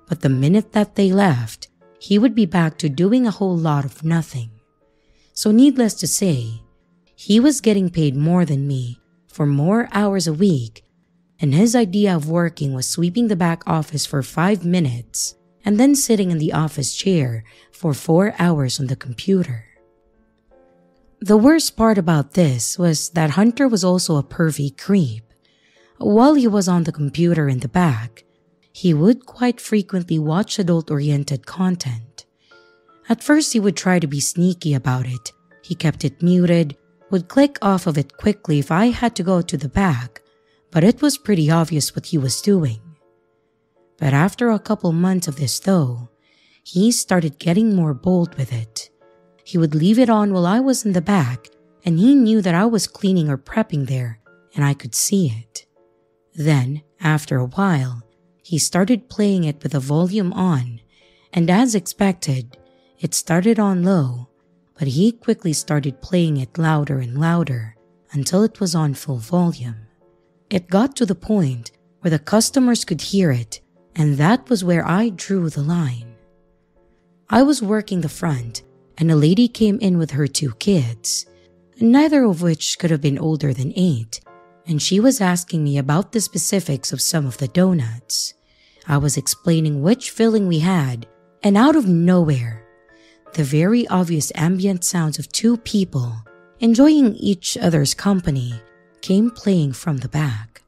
But the minute that they left, he would be back to doing a whole lot of nothing. So needless to say, he was getting paid more than me for more hours a week, and his idea of working was sweeping the back office for 5 minutes and then sitting in the office chair for 4 hours on the computer. The worst part about this was that Hunter was also a pervy creep. While he was on the computer in the back, he would quite frequently watch adult-oriented content. At first he would try to be sneaky about it. He kept it muted, would click off of it quickly if I had to go to the back, but it was pretty obvious what he was doing. But after a couple months of this though, he started getting more bold with it. He would leave it on while I was in the back, and he knew that I was cleaning or prepping there, and I could see it. Then, after a while, he started playing it with the volume on, and as expected, it started on low, but he quickly started playing it louder and louder until it was on full volume. It got to the point where the customers could hear it, and that was where I drew the line. I was working the front, and a lady came in with her 2 kids, neither of which could have been older than 8, and she was asking me about the specifics of some of the donuts. I was explaining which filling we had, and out of nowhere, the very obvious ambient sounds of 2 people enjoying each other's company came playing from the back.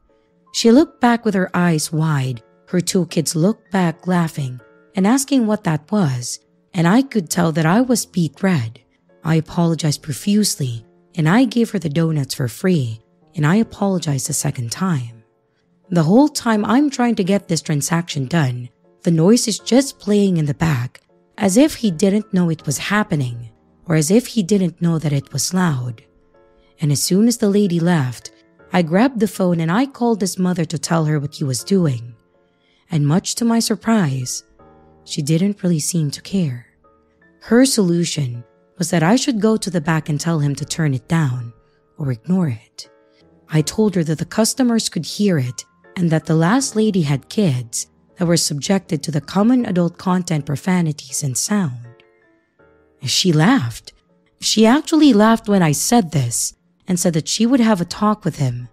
She looked back with her eyes wide, her 2 kids looked back laughing and asking what that was, and I could tell that I was beet red. I apologized profusely, and I gave her the donuts for free, and I apologized a second time. The whole time I'm trying to get this transaction done, the noise is just playing in the back, as if he didn't know it was happening, or as if he didn't know that it was loud. And as soon as the lady left, I grabbed the phone and I called his mother to tell her what he was doing. And much to my surprise, she didn't really seem to care. Her solution was that I should go to the back and tell him to turn it down or ignore it. I told her that the customers could hear it and that the last lady had kids that were subjected to the common adult content profanities and sound. She laughed. She actually laughed when I said this and said that she would have a talk with him,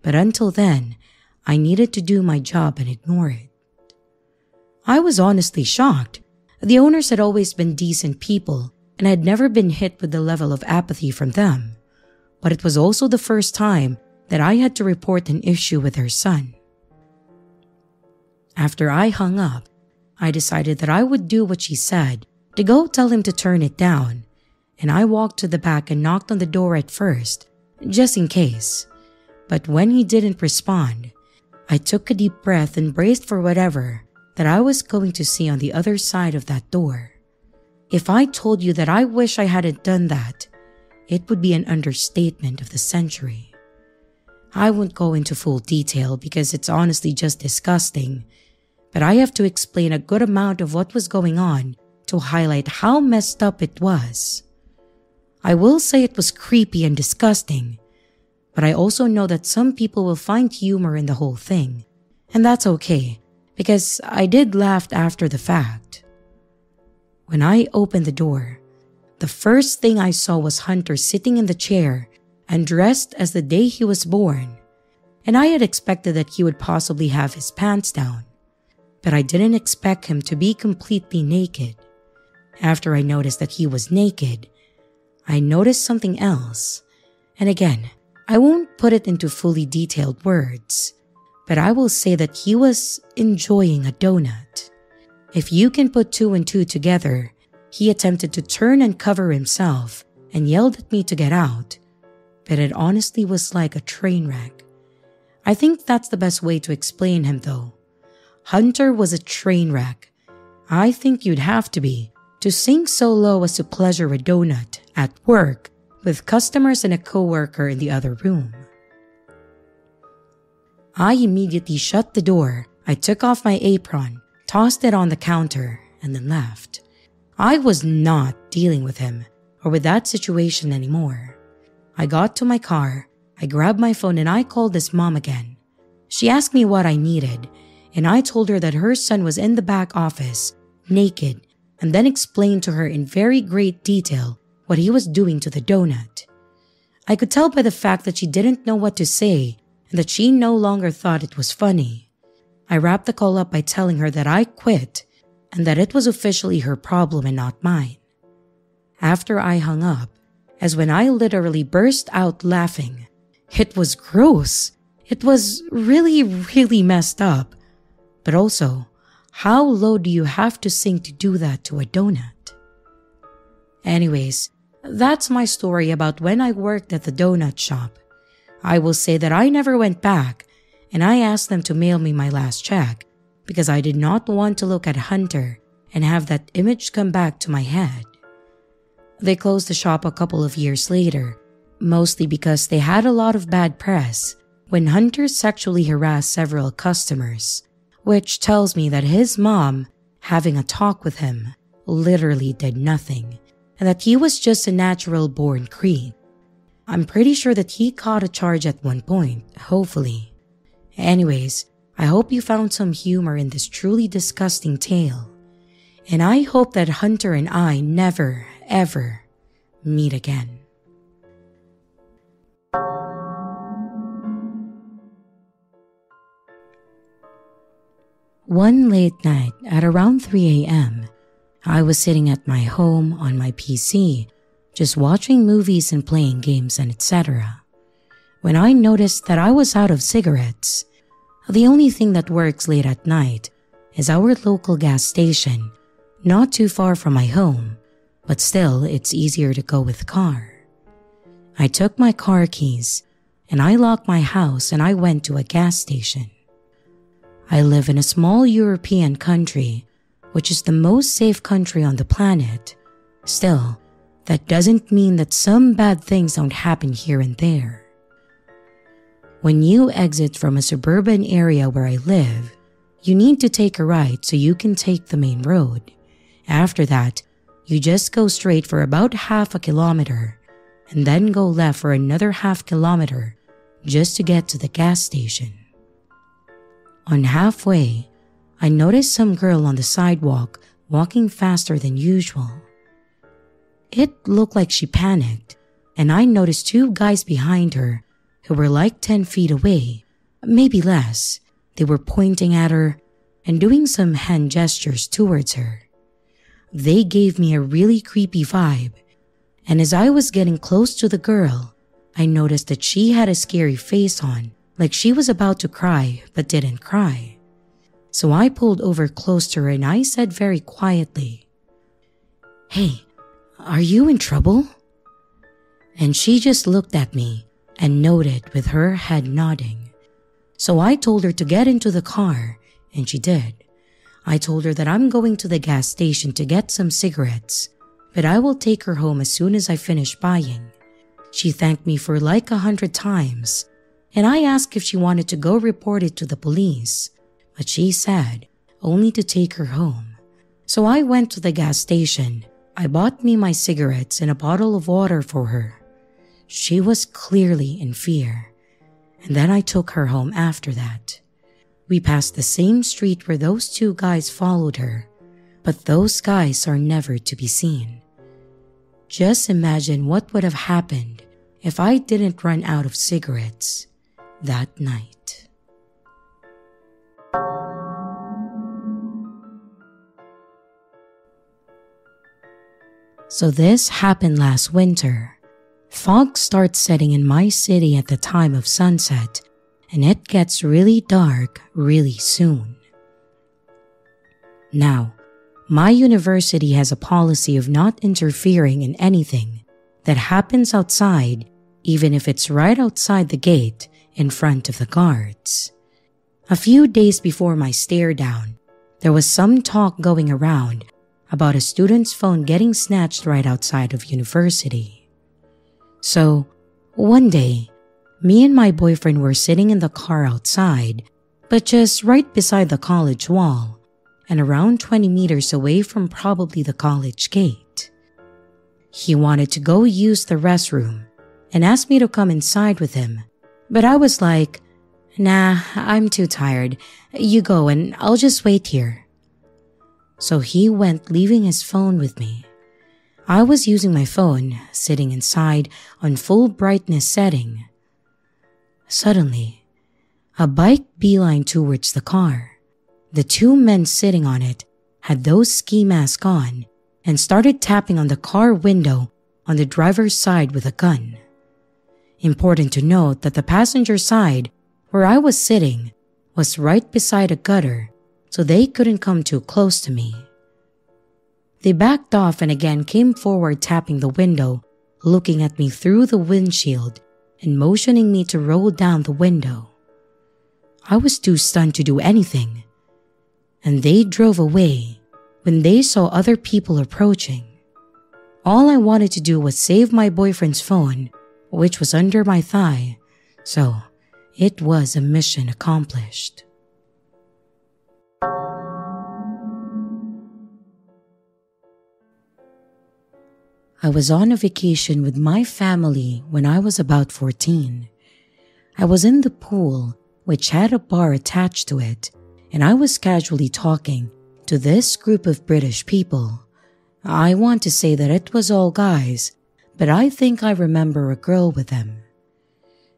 but until then, I needed to do my job and ignore it. I was honestly shocked. The owners had always been decent people and had never been hit with the level of apathy from them, but it was also the first time that I had to report an issue with her son. After I hung up, I decided that I would do what she said to go tell him to turn it down, and I walked to the back and knocked on the door at first, just in case. But when he didn't respond, I took a deep breath and braced for whatever that I was going to see on the other side of that door. If I told you that I wish I hadn't done that, it would be an understatement of the century. I won't go into full detail because it's honestly just disgusting, but I have to explain a good amount of what was going on to highlight how messed up it was. I will say it was creepy and disgusting, but I also know that some people will find humor in the whole thing, and that's okay, because I did laugh after the fact. When I opened the door, the first thing I saw was Hunter sitting in the chair and dressed as the day he was born, and I had expected that he would possibly have his pants down, but I didn't expect him to be completely naked. After I noticed that he was naked, I noticed something else, and again, I won't put it into fully detailed words, but I will say that he was enjoying a donut. If you can put 2 and 2 together, he attempted to turn and cover himself and yelled at me to get out, but it honestly was like a train wreck. I think that's the best way to explain him though. Hunter was a train wreck. I think you'd have to be to sink so low as to pleasure a donut at work with customers and a coworker in the other room. I immediately shut the door. I took off my apron, tossed it on the counter, and then left. I was not dealing with him or with that situation anymore. I got to my car, I grabbed my phone and I called his mom again. She asked me what I needed, and I told her that her son was in the back office, naked, and then explained to her in very great detail what he was doing to the donut. I could tell by the fact that she didn't know what to say and that she no longer thought it was funny. I wrapped the call up by telling her that I quit and that it was officially her problem and not mine. After I hung up, as when I literally burst out laughing. It was gross. It was really, really messed up. But also, how low do you have to sink to do that to a donut? Anyways, That's my story about when I worked at the donut shop. I will say that I never went back, and I asked them to mail me my last check because I did not want to look at Hunter and have that image come back to my head. They closed the shop a couple of years later, mostly because they had a lot of bad press when Hunter sexually harassed several customers, which tells me that his mom, having a talk with him, literally did nothing, and that he was just a natural-born creep. I'm pretty sure that he caught a charge at one point, hopefully. Anyways, I hope you found some humor in this truly disgusting tale, and I hope that Hunter and I never, ever meet again. One late night at around 3 a.m., I was sitting at my home on my PC, just watching movies and playing games and etc., when I noticed that I was out of cigarettes. The only thing that works late at night is our local gas station, not too far from my home, but still it's easier to go with car. I took my car keys and I locked my house and I went to a gas station. I live in a small European country, which is the most safe country on the planet. Still, that doesn't mean that some bad things don't happen here and there. When you exit from a suburban area where I live, you need to take a right so you can take the main road. After that, you just go straight for about half a kilometer and then go left for another half kilometer just to get to the gas station. On halfway, I noticed some girl on the sidewalk walking faster than usual. It looked like she panicked, and I noticed two guys behind her who were like 10 feet away, maybe less. They were pointing at her and doing some hand gestures towards her. They gave me a really creepy vibe, and as I was getting close to the girl, I noticed that she had a scary face on, like she was about to cry but didn't cry. So I pulled over close to her and I said very quietly, "Hey, are you in trouble?" And she just looked at me and nodded with her head nodding. So I told her to get into the car, and she did. I told her that I'm going to the gas station to get some cigarettes, but I will take her home as soon as I finish buying. She thanked me for like 100 times, and I asked if she wanted to go report it to the police, but she said only to take her home. So I went to the gas station. I bought me my cigarettes and a bottle of water for her. She was clearly in fear, and then I took her home after that. We passed the same street where those two guys followed her, but those guys are never to be seen. Just imagine what would have happened if I didn't run out of cigarettes that night. So this happened last winter. Fog starts setting in my city at the time of sunset, and it gets really dark really soon. Now, my university has a policy of not interfering in anything that happens outside, even if it's right outside the gate in front of the guards. A few days before my stare down, there was some talk going around about a student's phone getting snatched right outside of university. So, one day, me and my boyfriend were sitting in the car outside, but just right beside the college wall and around 20 meters away from probably the college gate. He wanted to go use the restroom and asked me to come inside with him, but I was like, "Nah, I'm too tired. You go and I'll just wait here." So he went, leaving his phone with me. I was using my phone, sitting inside on full brightness setting. Suddenly, a bike beelined towards the car. The two men sitting on it had those ski masks on and started tapping on the car window on the driver's side with a gun. Important to note that the passenger side, where I was sitting, was right beside a gutter, so they couldn't come too close to me. They backed off and again came forward tapping the window looking at me through the windshield and motioning me to roll down the window. I was too stunned to do anything, and they drove away when they saw other people approaching. All I wanted to do was save my boyfriend's phone, which was under my thigh, so it was a mission accomplished. I was on a vacation with my family when I was about 14. I was in the pool, which had a bar attached to it, and I was casually talking to this group of British people. I want to say that it was all guys, but I think I remember a girl with them.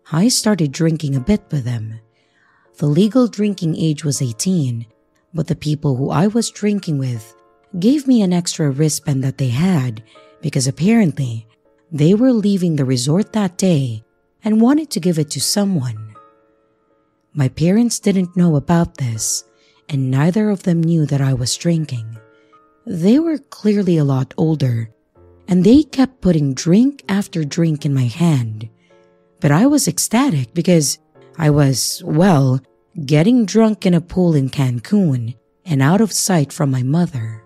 I started drinking a bit with them. The legal drinking age was 18, but the people who I was drinking with gave me an extra wristband that they had because apparently they were leaving the resort that day and wanted to give it to someone. My parents didn't know about this, and neither of them knew that I was drinking. They were clearly a lot older, and they kept putting drink after drink in my hand. But I was ecstatic because I was, well, getting drunk in a pool in Cancun and out of sight from my mother.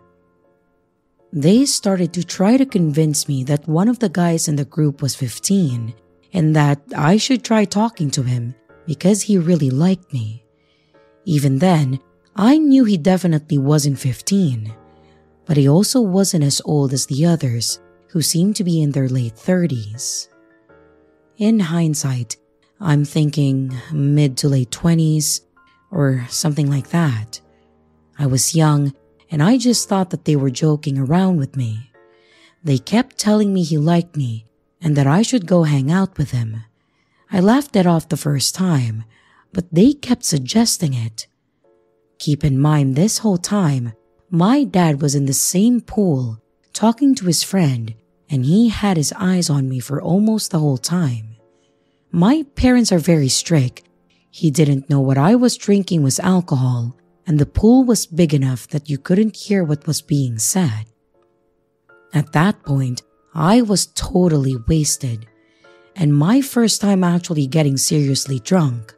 They started to try to convince me that one of the guys in the group was 15 and that I should try talking to him because he really liked me. Even then, I knew he definitely wasn't 15, but he also wasn't as old as the others who seemed to be in their late 30s. In hindsight, I'm thinking mid to late 20s or something like that. I was young and I just thought that they were joking around with me. They kept telling me he liked me and that I should go hang out with him. I laughed it off the first time, but they kept suggesting it. Keep in mind, this whole time, my dad was in the same pool talking to his friend, and he had his eyes on me for almost the whole time. My parents are very strict. He didn't know what I was drinking was alcohol, and the pool was big enough that you couldn't hear what was being said. At that point, I was totally wasted, and my first time actually getting seriously drunk.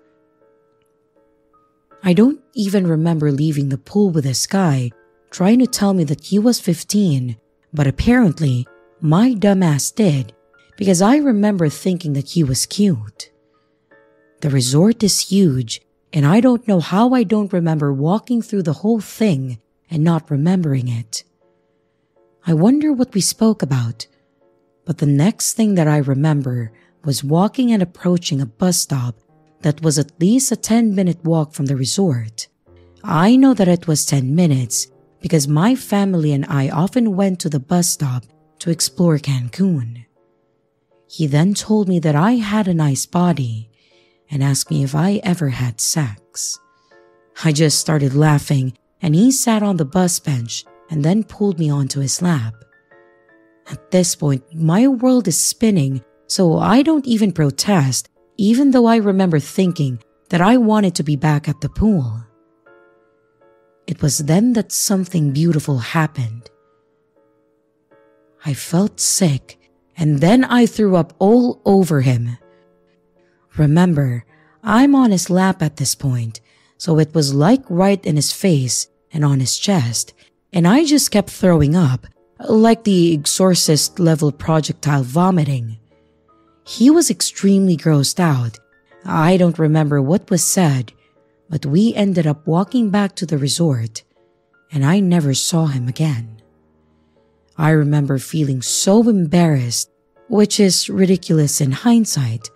I don't even remember leaving the pool with this guy trying to tell me that he was 15, but apparently my dumbass did because I remember thinking that he was cute. The resort is huge, and I don't know how I don't remember walking through the whole thing and not remembering it. I wonder what we spoke about, but the next thing that I remember was walking and approaching a bus stop that was at least a 10-minute walk from the resort. I know that it was 10 minutes because my family and I often went to the bus stop to explore Cancun. He then told me that I had a nice body and asked me if I ever had sex. I just started laughing and he sat on the bus bench and then pulled me onto his lap. At this point, my world is spinning, so I don't even protest, even though I remember thinking that I wanted to be back at the pool. It was then that something beautiful happened. I felt sick, and then I threw up all over him. Remember, I'm on his lap at this point, so it was like right in his face and on his chest, and I just kept throwing up, like the Exorcist level projectile vomiting. He was extremely grossed out. I don't remember what was said, but we ended up walking back to the resort, and I never saw him again. I remember feeling so embarrassed, which is ridiculous in hindsight.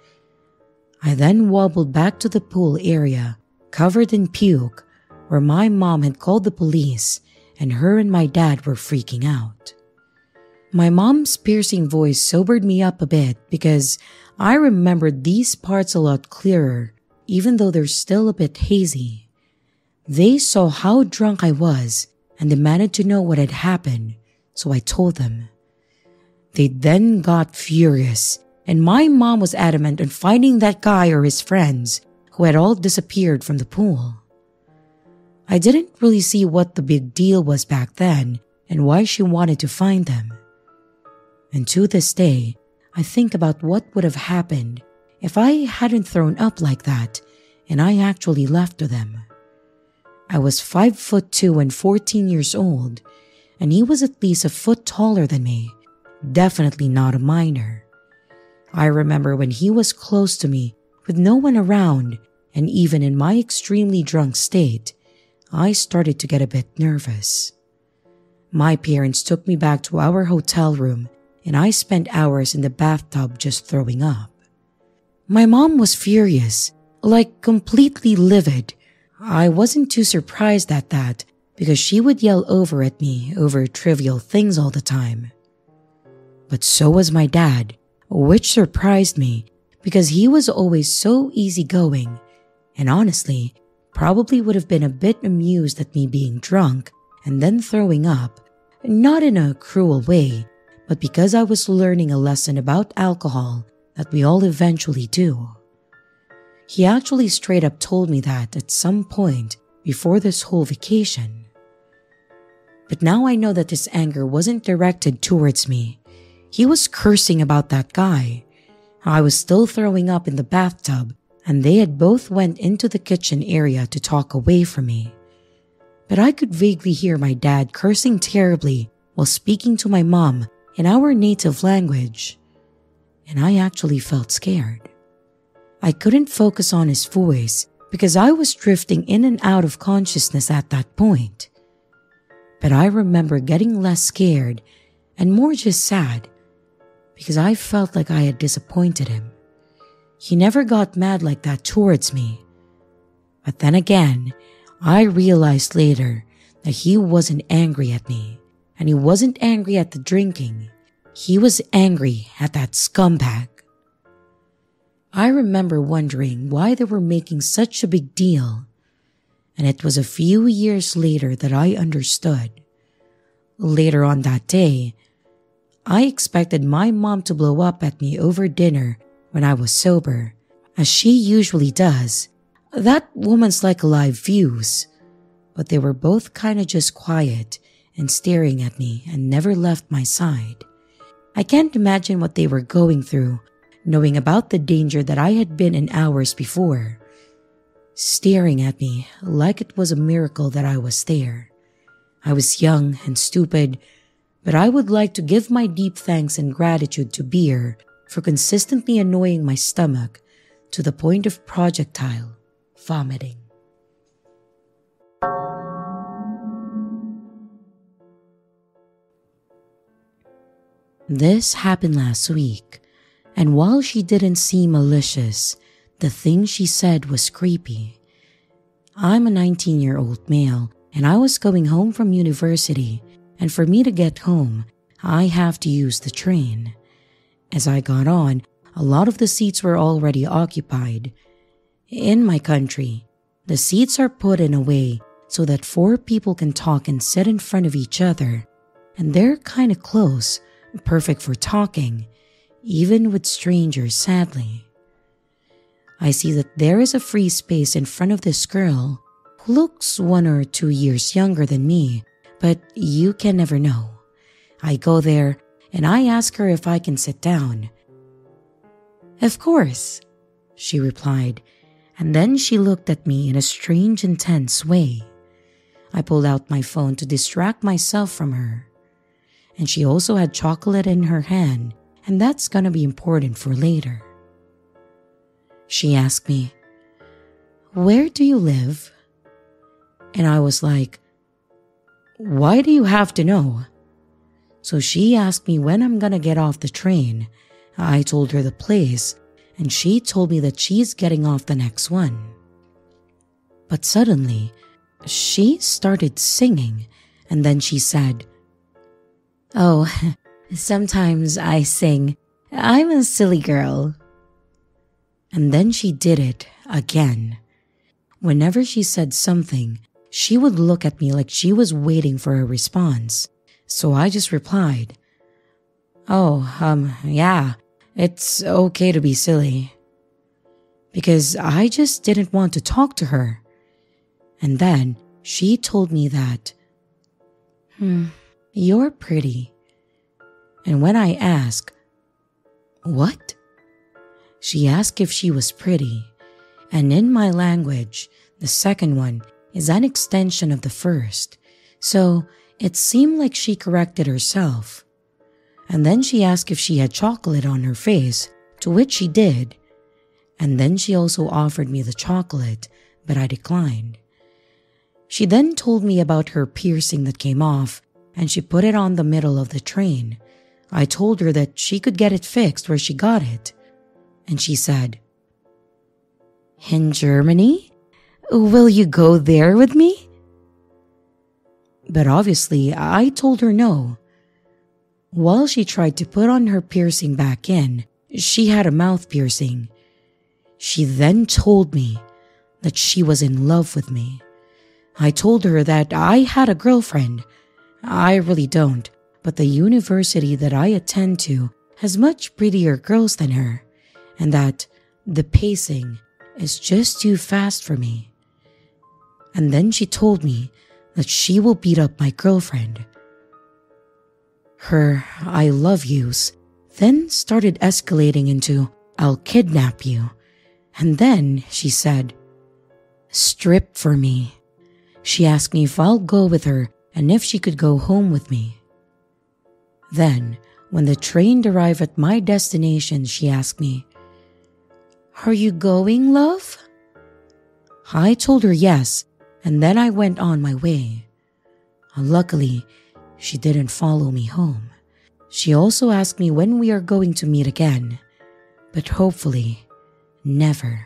I then wobbled back to the pool area, covered in puke, where my mom had called the police, and her and my dad were freaking out. My mom's piercing voice sobered me up a bit because I remembered these parts a lot clearer, even though they're still a bit hazy. They saw how drunk I was and demanded to know what had happened, so I told them. They then got furious, and my mom was adamant on finding that guy or his friends who had all disappeared from the pool. I didn't really see what the big deal was back then and why she wanted to find them. And to this day, I think about what would have happened if I hadn't thrown up like that and I actually left to them. I was 5'2" and 14 years old, and he was at least a foot taller than me, definitely not a minor. I remember when he was close to me with no one around, and even in my extremely drunk state, I started to get a bit nervous. My parents took me back to our hotel room, and I spent hours in the bathtub just throwing up. My mom was furious, like completely livid. I wasn't too surprised at that because she would yell over at me over trivial things all the time. But so was my dad, which surprised me because he was always so easygoing and honestly probably would have been a bit amused at me being drunk and then throwing up, not in a cruel way, but because I was learning a lesson about alcohol that we all eventually do. He actually straight up told me that at some point before this whole vacation. But now I know that his anger wasn't directed towards me. He was cursing about that guy. I was still throwing up in the bathtub, and they had both went into the kitchen area to talk away from me. But I could vaguely hear my dad cursing terribly while speaking to my mom in our native language, and I actually felt scared. I couldn't focus on his voice because I was drifting in and out of consciousness at that point. But I remember getting less scared and more just sad because I felt like I had disappointed him. He never got mad like that towards me. But then again, I realized later that he wasn't angry at me, and he wasn't angry at the drinking. He was angry at that scumbag. I remember wondering why they were making such a big deal, and it was a few years later that I understood. Later on that day, I expected my mom to blow up at me over dinner when I was sober, as she usually does. That woman's like alive views. But they were both kinda just quiet and staring at me and never left my side. I can't imagine what they were going through, knowing about the danger that I had been in hours before. Staring at me like it was a miracle that I was there. I was young and stupid, but I would like to give my deep thanks and gratitude to beer for consistently annoying my stomach to the point of projectile vomiting. This happened last week, and while she didn't seem malicious, the thing she said was creepy. I'm a 19-year-old male, and I was going home from university, and for me to get home, I have to use the train. As I got on, a lot of the seats were already occupied. In my country, the seats are put in a way so that 4 people can talk and sit in front of each other, and they're kinda close, perfect for talking, even with strangers, sadly. I see that there is a free space in front of this girl who looks 1 or 2 years younger than me, but you can never know. I go there and I ask her if I can sit down. "Of course," she replied, and then she looked at me in a strange, intense way. I pulled out my phone to distract myself from her. And she also had chocolate in her hand, and that's gonna be important for later. She asked me, "Where do you live?" And I was like, "Why do you have to know?" So she asked me when I'm gonna get off the train. I told her the place, and she told me that she's getting off the next one. But suddenly, she started singing, and then she said, "Oh, sometimes I sing. I'm a silly girl." And then she did it again. Whenever she said something, she would look at me like she was waiting for a response. So I just replied, "Oh, yeah, it's okay to be silly." Because I just didn't want to talk to her. And then she told me that, "You're pretty." And when I asked, What? She asked if she was pretty, and in my language, the second one is an extension of the first, so it seemed like she corrected herself. And then she asked if she had chocolate on her face, to which she did. And then she also offered me the chocolate, but I declined. She then told me about her piercing that came off, and she put it on the middle of the train. I told her that she could get it fixed where she got it. And she said, "In Germany? Will you go there with me?" But obviously, I told her no. While she tried to put on her piercing back in, she had a mouth piercing. She then told me that she was in love with me. I told her that I had a girlfriend. I really don't, but the university that I attend to has much prettier girls than her, and that the pacing is just too fast for me. And then she told me that she will beat up my girlfriend. Her "I love yous" then started escalating into "I'll kidnap you." And then she said, "Strip for me." She asked me if I'll go with her and if she could go home with me. Then, when the train arrived at my destination, she asked me, "Are you going, love?" I told her yes, and then I went on my way. Luckily, she didn't follow me home. She also asked me when we are going to meet again, but hopefully, never.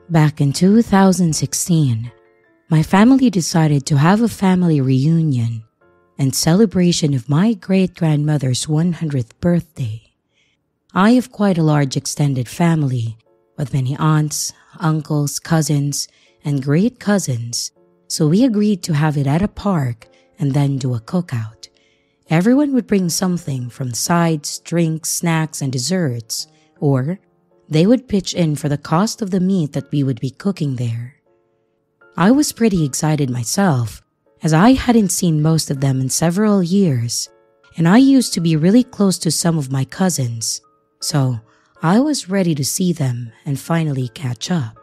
Back in 2016, my family decided to have a family reunion and celebration of my great-grandmother's 100th birthday. I have quite a large extended family with many aunts, uncles, cousins, and great cousins, so we agreed to have it at a park and then do a cookout. Everyone would bring something from sides, drinks, snacks, and desserts, or they would pitch in for the cost of the meat that we would be cooking there. I was pretty excited myself, as I hadn't seen most of them in several years, and I used to be really close to some of my cousins, so I was ready to see them and finally catch up.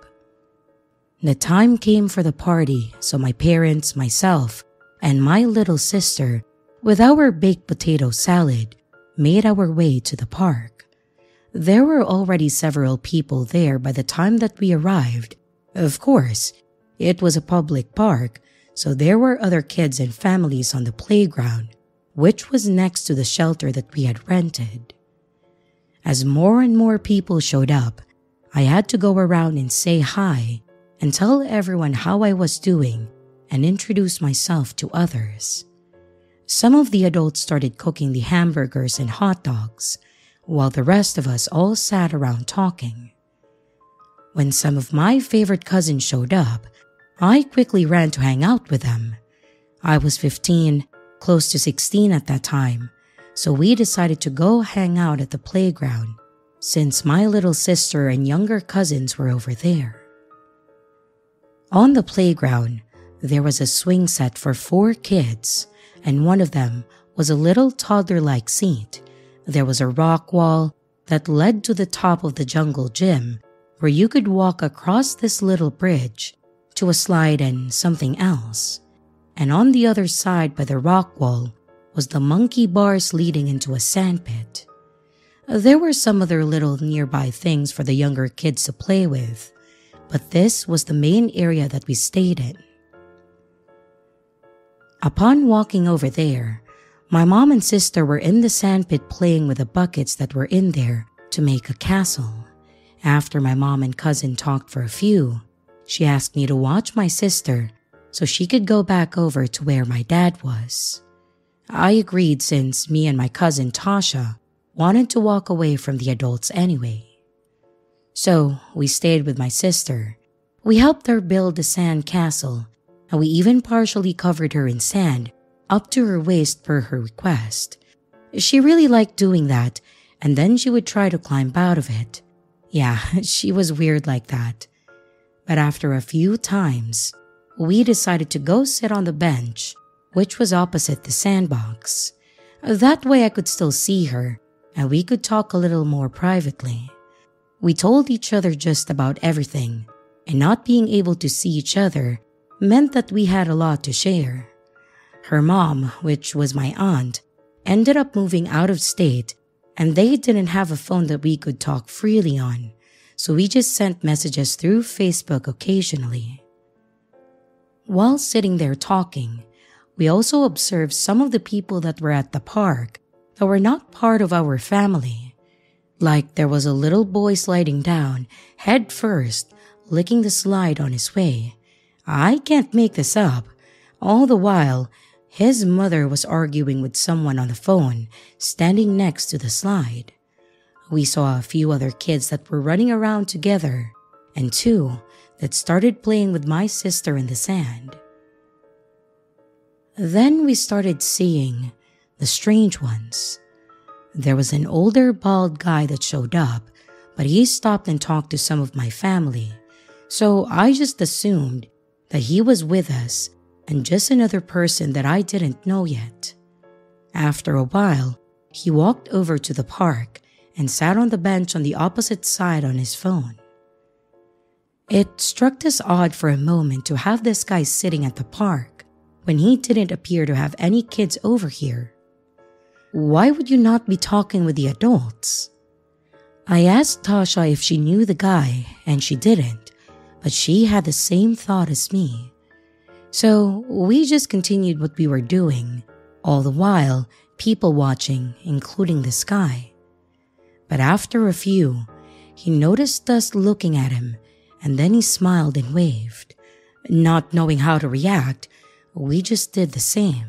The time came for the party, so my parents, myself, and my little sister, with our baked potato salad, made our way to the park. There were already several people there by the time that we arrived. Of course, it was a public park, so there were other kids and families on the playground, which was next to the shelter that we had rented. As more and more people showed up, I had to go around and say hi and tell everyone how I was doing and introduce myself to others. Some of the adults started cooking the hamburgers and hot dogs, while the rest of us all sat around talking. When some of my favorite cousins showed up, I quickly ran to hang out with them. I was 15, close to 16 at that time, so we decided to go hang out at the playground since my little sister and younger cousins were over there. On the playground, there was a swing set for 4 kids, and one of them was a little toddler-like seat. There was a rock wall that led to the top of the jungle gym where you could walk across this little bridge to a slide and something else. And on the other side by the rock wall was the monkey bars leading into a sandpit. There were some other little nearby things for the younger kids to play with, but this was the main area that we stayed in. Upon walking over there, my mom and sister were in the sandpit playing with the buckets that were in there to make a castle. After my mom and cousin talked for a few, she asked me to watch my sister so she could go back over to where my dad was. I agreed since me and my cousin Tasha wanted to walk away from the adults anyway. So we stayed with my sister. We helped her build the sand castle, and we even partially covered her in sand up to her waist per her request. She really liked doing that, and then she would try to climb out of it. Yeah, she was weird like that. But after a few times, we decided to go sit on the bench which was opposite the sandbox. That way I could still see her and we could talk a little more privately. We told each other just about everything, and not being able to see each other meant that we had a lot to share. Her mom, which was my aunt, ended up moving out of state, and they didn't have a phone that we could talk freely on, so we just sent messages through Facebook occasionally. While sitting there talking, we also observed some of the people that were at the park that were not part of our family. Like there was a little boy sliding down, head first, licking the slide on his way. I can't make this up. All the while, his mother was arguing with someone on the phone, standing next to the slide. We saw a few other kids that were running around together, and two that started playing with my sister in the sand. Then we started seeing the strange ones. There was an older bald guy that showed up, but he stopped and talked to some of my family, so I just assumed that he was with us and just another person that I didn't know yet. After a while, he walked over to the park and sat on the bench on the opposite side on his phone. It struck us odd for a moment to have this guy sitting at the park when he didn't appear to have any kids over here. Why would you not be talking with the adults? I asked Tasha if she knew the guy, and she didn't, but she had the same thought as me. So we just continued what we were doing, all the while people watching, including this guy. But after a few, he noticed us looking at him, and then he smiled and waved. Not knowing how to react, we just did the same.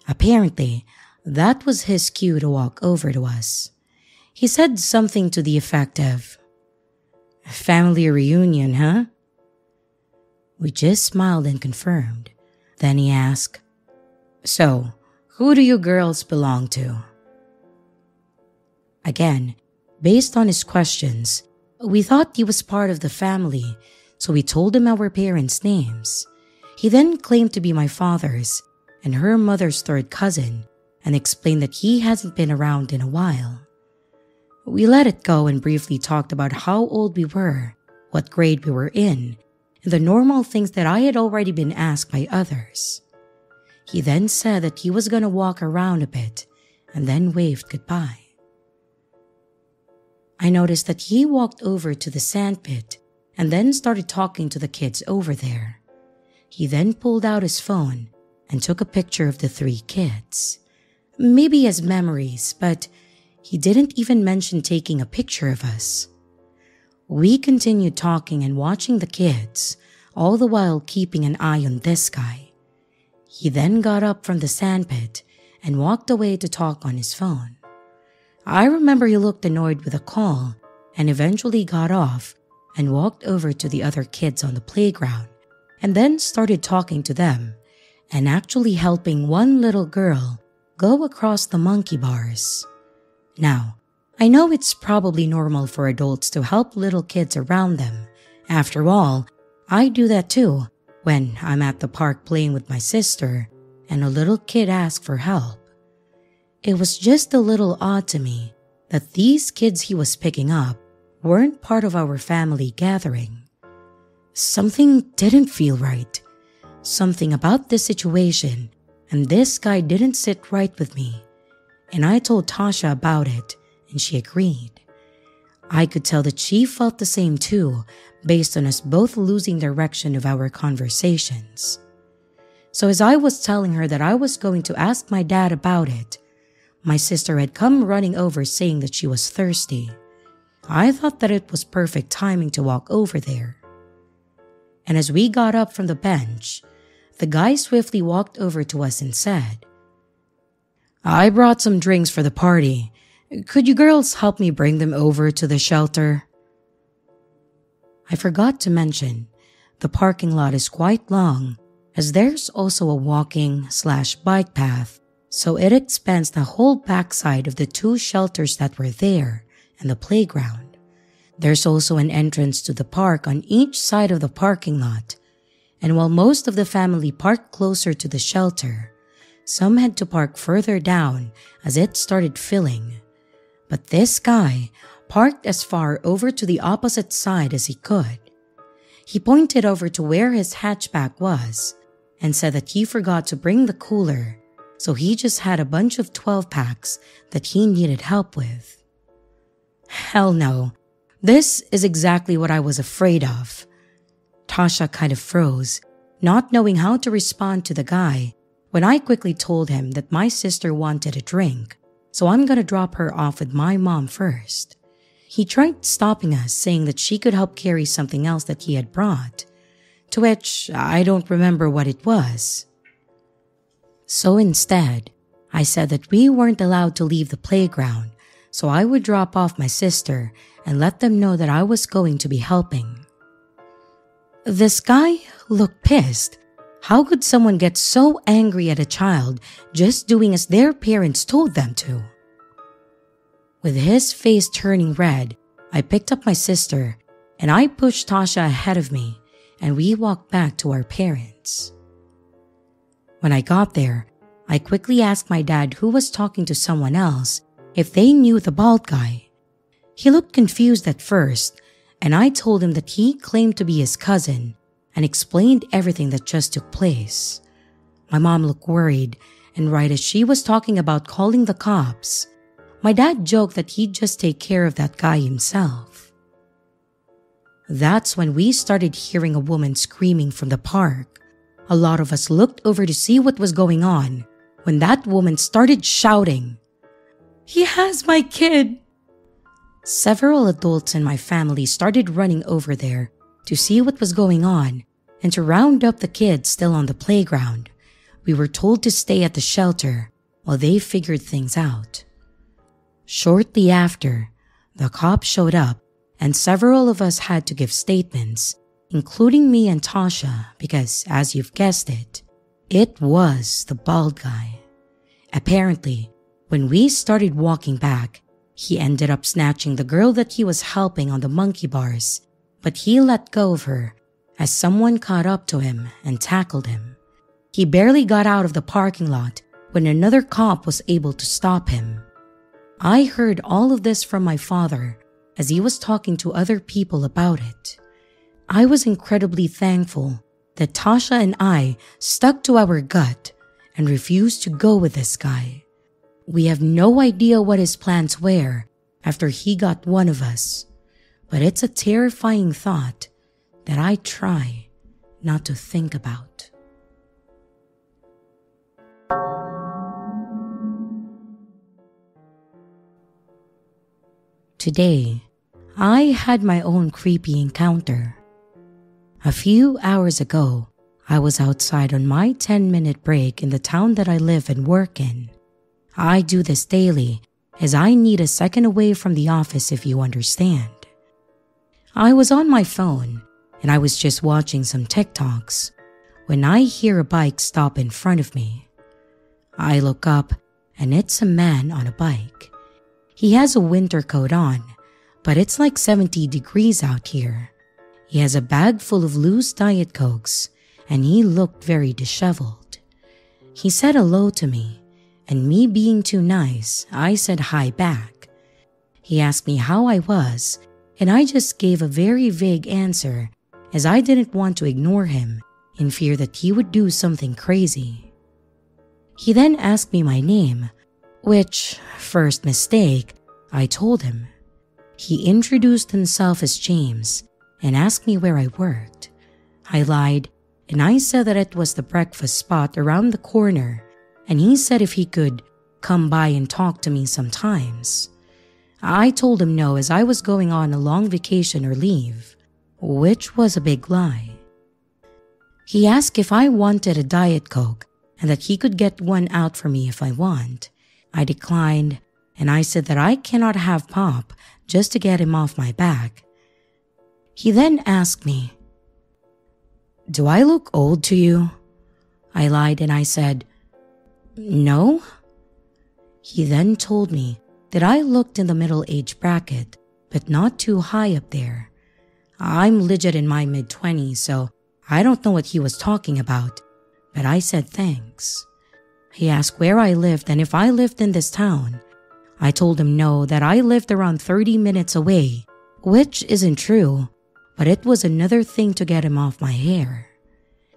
Apparently, that was his cue to walk over to us. He said something to the effect of, "Family reunion, huh?" We just smiled and confirmed. Then he asked, "So, who do you girls belong to?" Again, based on his questions, we thought he was part of the family, so we told him our parents' names. He then claimed to be my father's and her mother's third cousin and explained that he hasn't been around in a while. We let it go and briefly talked about how old we were, what grade we were in, and the normal things that I had already been asked by others. He then said that he was going to walk around a bit and then waved goodbye. I noticed that he walked over to the sandpit and then started talking to the kids over there. He then pulled out his phone and took a picture of the three kids. Maybe as memories, but he didn't even mention taking a picture of us. We continued talking and watching the kids, all the while keeping an eye on this guy. He then got up from the sandpit and walked away to talk on his phone. I remember he looked annoyed with a call and eventually got off and walked over to the other kids on the playground and then started talking to them and actually helping one little girl go across the monkey bars. Now, I know it's probably normal for adults to help little kids around them. After all, I do that too when I'm at the park playing with my sister and a little kid asks for help. It was just a little odd to me that these kids he was picking up weren't part of our family gathering. Something didn't feel right. Something about this situation and this guy didn't sit right with me. And I told Tasha about it and she agreed. I could tell that she felt the same too based on us both losing direction of our conversations. So as I was telling her that I was going to ask my dad about it, my sister had come running over saying that she was thirsty. I thought that it was perfect timing to walk over there. And as we got up from the bench, the guy swiftly walked over to us and said, "I brought some drinks for the party. Could you girls help me bring them over to the shelter?" I forgot to mention, the parking lot is quite long as there's also a walking/bike path, so it expands the whole backside of the two shelters that were there and the playground. There's also an entrance to the park on each side of the parking lot, and while most of the family parked closer to the shelter, some had to park further down as it started filling. But this guy parked as far over to the opposite side as he could. He pointed over to where his hatchback was and said that he forgot to bring the cooler, so he just had a bunch of 12-packs that he needed help with. Hell no, this is exactly what I was afraid of. Tasha kind of froze, not knowing how to respond to the guy, when I quickly told him that my sister wanted a drink, so I'm gonna drop her off with my mom first. He tried stopping us, saying that she could help carry something else that he had brought, to which I don't remember what it was. So instead, I said that we weren't allowed to leave the playground, so I would drop off my sister and let them know that I was going to be helping. This guy looked pissed. How could someone get so angry at a child just doing as their parents told them to? With his face turning red, I picked up my sister and I pushed Tasha ahead of me, and we walked back to our parents. When I got there, I quickly asked my dad, who was talking to someone else, if they knew the bald guy. He looked confused at first, and I told him that he claimed to be his cousin and explained everything that just took place. My mom looked worried, and right as she was talking about calling the cops, my dad joked that he'd just take care of that guy himself. That's when we started hearing a woman screaming from the park. A lot of us looked over to see what was going on when that woman started shouting, "He has my kid!" Several adults in my family started running over there to see what was going on and to round up the kids still on the playground. We were told to stay at the shelter while they figured things out. Shortly after, the cops showed up and several of us had to give statements, including me and Tasha, because, as you've guessed it was the bald guy. Apparently, when we started walking back, he ended up snatching the girl that he was helping on the monkey bars, but he let go of her as someone caught up to him and tackled him. He barely got out of the parking lot when another cop was able to stop him. I heard all of this from my father as he was talking to other people about it. I was incredibly thankful that Tasha and I stuck to our gut and refused to go with this guy. We have no idea what his plans were after he got one of us, but it's a terrifying thought that I try not to think about. Today, I had my own creepy encounter. A few hours ago, I was outside on my 10-minute break in the town that I live and work in. I do this daily as I need a second away from the office, if you understand. I was on my phone and I was just watching some TikToks when I hear a bike stop in front of me. I look up and it's a man on a bike. He has a winter coat on, but it's like 70 degrees out here. He has a bag full of loose Diet Cokes and he looked very disheveled. He said hello to me, and me being too nice, I said hi back. He asked me how I was, and I just gave a very vague answer as I didn't want to ignore him in fear that he would do something crazy. He then asked me my name, which, first mistake, I told him. He introduced himself as James and asked me where I worked. I lied, and I said that it was the breakfast spot around the corner, and he said if he could come by and talk to me sometimes. I told him no, as I was going on a long vacation or leave, which was a big lie. He asked if I wanted a Diet Coke and that he could get one out for me if I want. I declined, and I said that I cannot have pop just to get him off my back. He then asked me, "Do I look old to you?" I lied and I said, "No." He then told me that I looked in the middle age bracket, but not too high up there. I'm legit in my mid-20s, so I don't know what he was talking about, but I said thanks. He asked where I lived and if I lived in this town. I told him no, that I lived around 30 minutes away, which isn't true, but it was another thing to get him off my hair.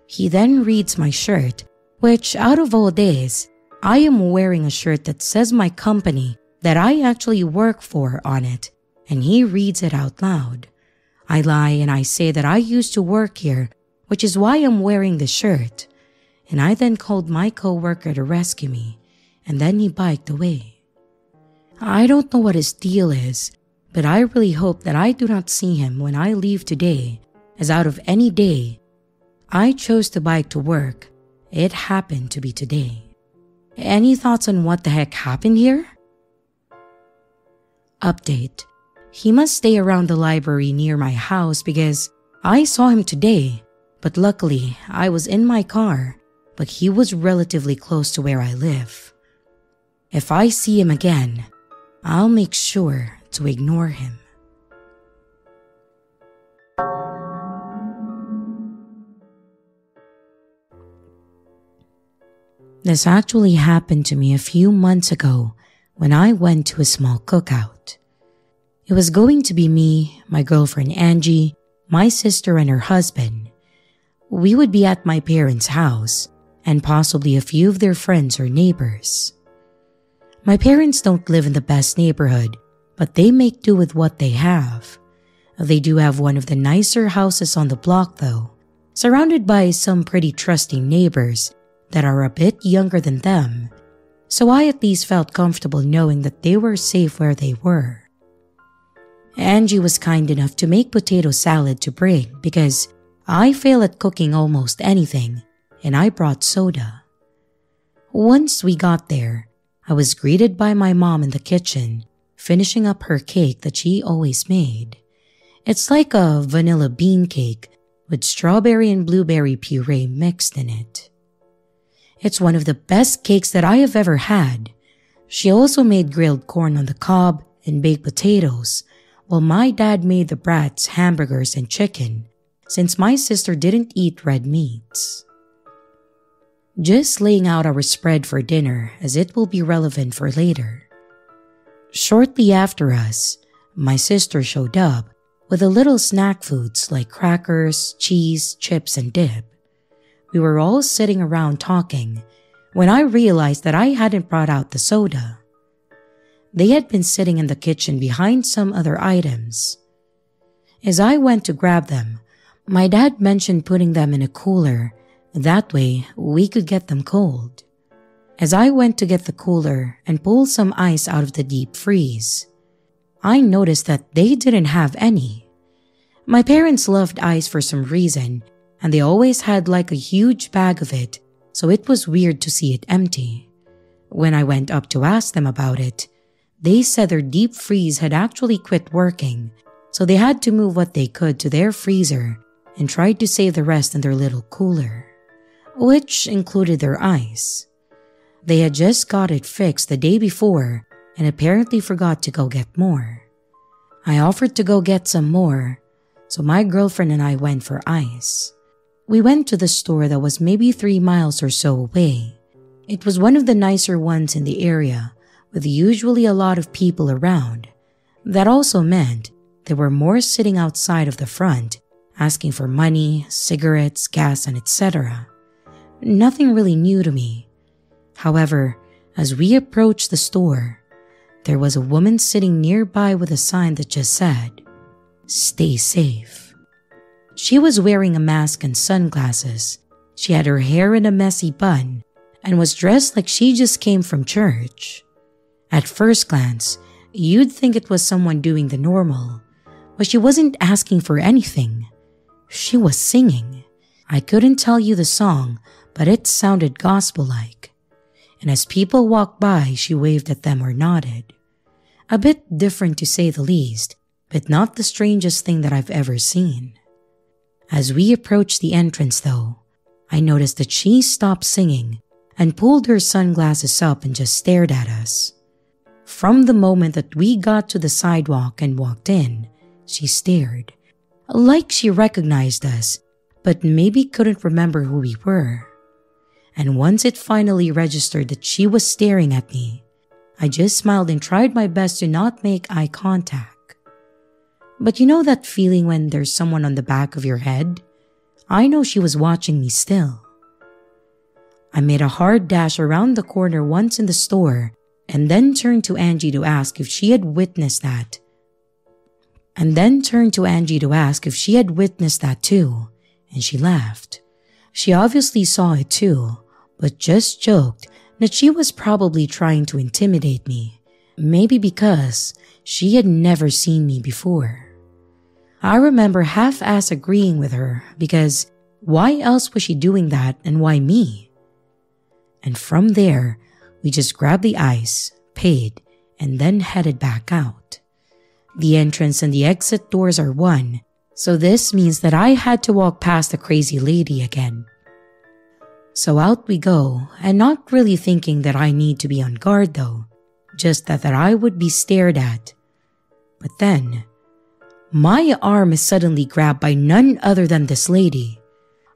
He then reads my shirt, which out of all days, I am wearing a shirt that says my company that I actually work for on it, and he reads it out loud. I lie and I say that I used to work here, which is why I'm wearing the shirt, and I then called my coworker to rescue me, and then he biked away. I don't know what his deal is, but I really hope that I do not see him when I leave today, as out of any day, I chose to bike to work. It happened to be today. Any thoughts on what the heck happened here? Update. He must stay around the library near my house because I saw him today, but luckily I was in my car, but he was relatively close to where I live. If I see him again, I'll make sure to ignore him. This actually happened to me a few months ago when I went to a small cookout. It was going to be me, my girlfriend Angie, my sister and her husband. We would be at my parents' house and possibly a few of their friends or neighbors. My parents don't live in the best neighborhood, but they make do with what they have. They do have one of the nicer houses on the block though, surrounded by some pretty trusting neighbors that are a bit younger than them, so I at least felt comfortable knowing that they were safe where they were. Angie was kind enough to make potato salad to bring because I fail at cooking almost anything, and I brought soda. Once we got there, I was greeted by my mom in the kitchen, finishing up her cake that she always made. It's like a vanilla bean cake with strawberry and blueberry puree mixed in it. It's one of the best cakes that I have ever had. She also made grilled corn on the cob and baked potatoes, while my dad made the brats hamburgers and chicken, since my sister didn't eat red meats. Just laying out our spread for dinner as it will be relevant for later. Shortly after us, my sister showed up with a little snack foods like crackers, cheese, chips, and dip. We were all sitting around talking when I realized that I hadn't brought out the soda. They had been sitting in the kitchen behind some other items. As I went to grab them, my dad mentioned putting them in a cooler. That way, we could get them cold. As I went to get the cooler and pull some ice out of the deep freeze, I noticed that they didn't have any. My parents loved ice for some reason, and they always had like a huge bag of it, so it was weird to see it empty. When I went up to ask them about it, they said their deep freeze had actually quit working, so they had to move what they could to their freezer and tried to save the rest in their little cooler, which included their ice. They had just got it fixed the day before and apparently forgot to go get more. I offered to go get some more, so my girlfriend and I went for ice. We went to the store that was maybe 3 miles or so away. It was one of the nicer ones in the area, with usually a lot of people around. That also meant there were more sitting outside of the front, asking for money, cigarettes, gas, and etc. Nothing really new to me. However, as we approached the store, there was a woman sitting nearby with a sign that just said, "Stay safe." She was wearing a mask and sunglasses. She had her hair in a messy bun and was dressed like she just came from church. At first glance, you'd think it was someone doing the normal, but she wasn't asking for anything. She was singing. I couldn't tell you the song, but it sounded gospel-like. And as people walked by, she waved at them or nodded. A bit different to say the least, but not the strangest thing that I've ever seen. As we approached the entrance though, I noticed that she stopped singing and pulled her sunglasses up and just stared at us. From the moment that we got to the sidewalk and walked in, she stared, like she recognized us, but maybe couldn't remember who we were. And once it finally registered that she was staring at me, I just smiled and tried my best to not make eye contact. But you know that feeling when there's someone on the back of your head? I know she was watching me still. I made a hard dash around the corner once in the store and then turned to Angie to ask if she had witnessed that. Too, and she laughed. She obviously saw it too, but just joked that she was probably trying to intimidate me, maybe because she had never seen me before. I remember half-ass agreeing with her because why else was she doing that and why me? And from there, we just grabbed the ice, paid, and then headed back out. The entrance and the exit doors are one, so this means that I had to walk past the crazy lady again. So out we go, and not really thinking that I need to be on guard though, just that I would be stared at. But then, my arm is suddenly grabbed by none other than this lady.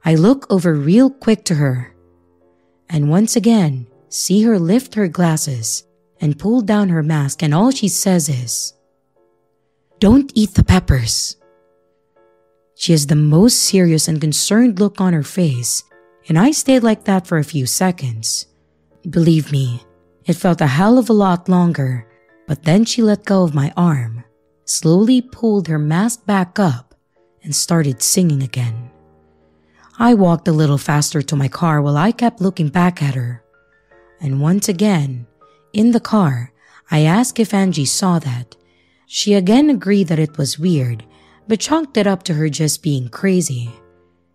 I look over real quick to her, and once again, see her lift her glasses and pull down her mask, and all she says is, "Don't eat the peppers." She has the most serious and concerned look on her face, and I stayed like that for a few seconds. Believe me, it felt a hell of a lot longer, but then she let go of my arm, slowly pulled her mask back up, and started singing again. I walked a little faster to my car while I kept looking back at her. And once again, in the car, I asked if Angie saw that. She again agreed that it was weird, but chalked it up to her just being crazy.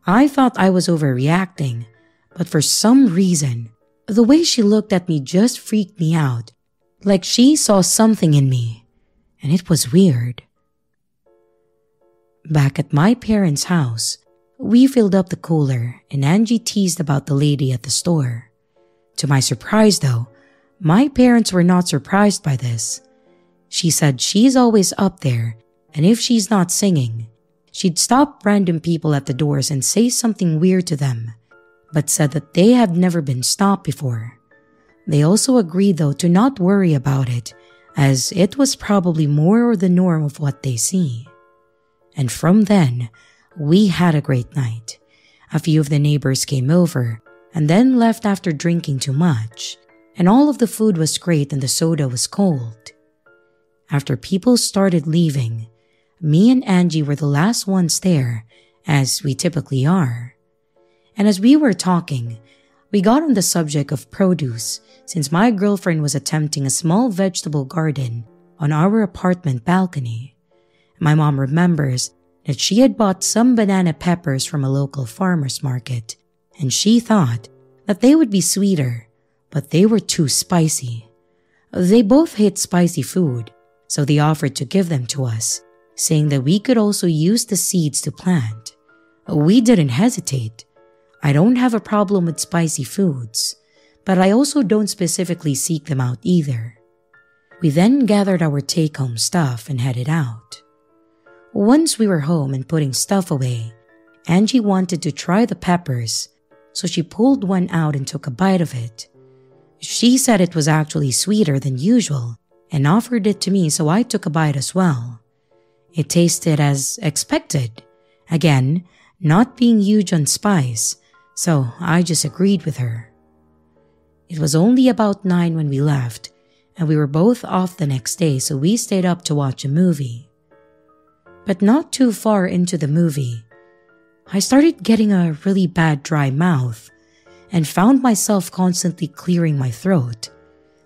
I thought I was overreacting, but for some reason, the way she looked at me just freaked me out, like she saw something in me, and it was weird. Back at my parents' house, we filled up the cooler and Angie teased about the lady at the store. To my surprise though, my parents were not surprised by this. She said she's always up there, and if she's not singing, she'd stop random people at the doors and say something weird to them, but said that they have never been stopped before. They also agreed though to not worry about it, as it was probably more the norm of what they see. And from then, we had a great night. A few of the neighbors came over and then left after drinking too much, and all of the food was great and the soda was cold. After people started leaving, me and Angie were the last ones there, as we typically are. And as we were talking, we got on the subject of produce since my girlfriend was attempting a small vegetable garden on our apartment balcony. My mom remembers that she had bought some banana peppers from a local farmer's market, and she thought that they would be sweeter, but they were too spicy. They both hate spicy food, so they offered to give them to us, saying that we could also use the seeds to plant. We didn't hesitate. I don't have a problem with spicy foods, but I also don't specifically seek them out either. We then gathered our take-home stuff and headed out. Once we were home and putting stuff away, Angie wanted to try the peppers, so she pulled one out and took a bite of it. She said it was actually sweeter than usual and offered it to me, so I took a bite as well. It tasted as expected, again, not being huge on spice, so I just agreed with her. It was only about 9 when we left, and we were both off the next day, so we stayed up to watch a movie. But not too far into the movie, I started getting a really bad dry mouth and found myself constantly clearing my throat.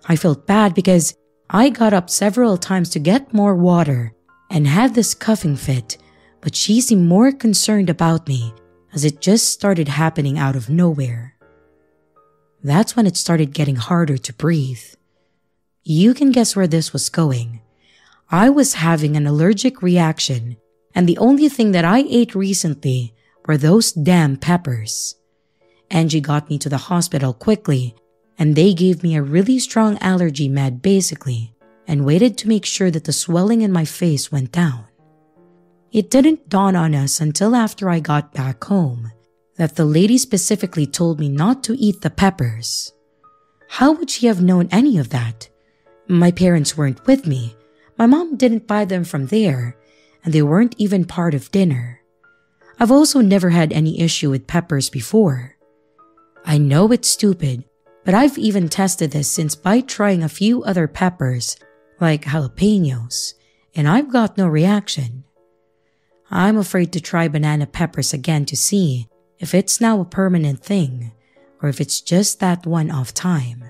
I felt bad because I got up several times to get more water and had this coughing fit, but she seemed more concerned about me as it just started happening out of nowhere. That's when it started getting harder to breathe. You can guess where this was going. I was having an allergic reaction, and the only thing that I ate recently were those damn peppers. Angie got me to the hospital quickly, and they gave me a really strong allergy med basically, and waited to make sure that the swelling in my face went down. It didn't dawn on us until after I got back home that the lady specifically told me not to eat the peppers. How would she have known any of that? My parents weren't with me. My mom didn't buy them from there, and they weren't even part of dinner. I've also never had any issue with peppers before. I know it's stupid, but I've even tested this since by trying a few other peppers, like jalapenos, and I've got no reaction. I'm afraid to try banana peppers again to see if it's now a permanent thing, or if it's just that one-off time.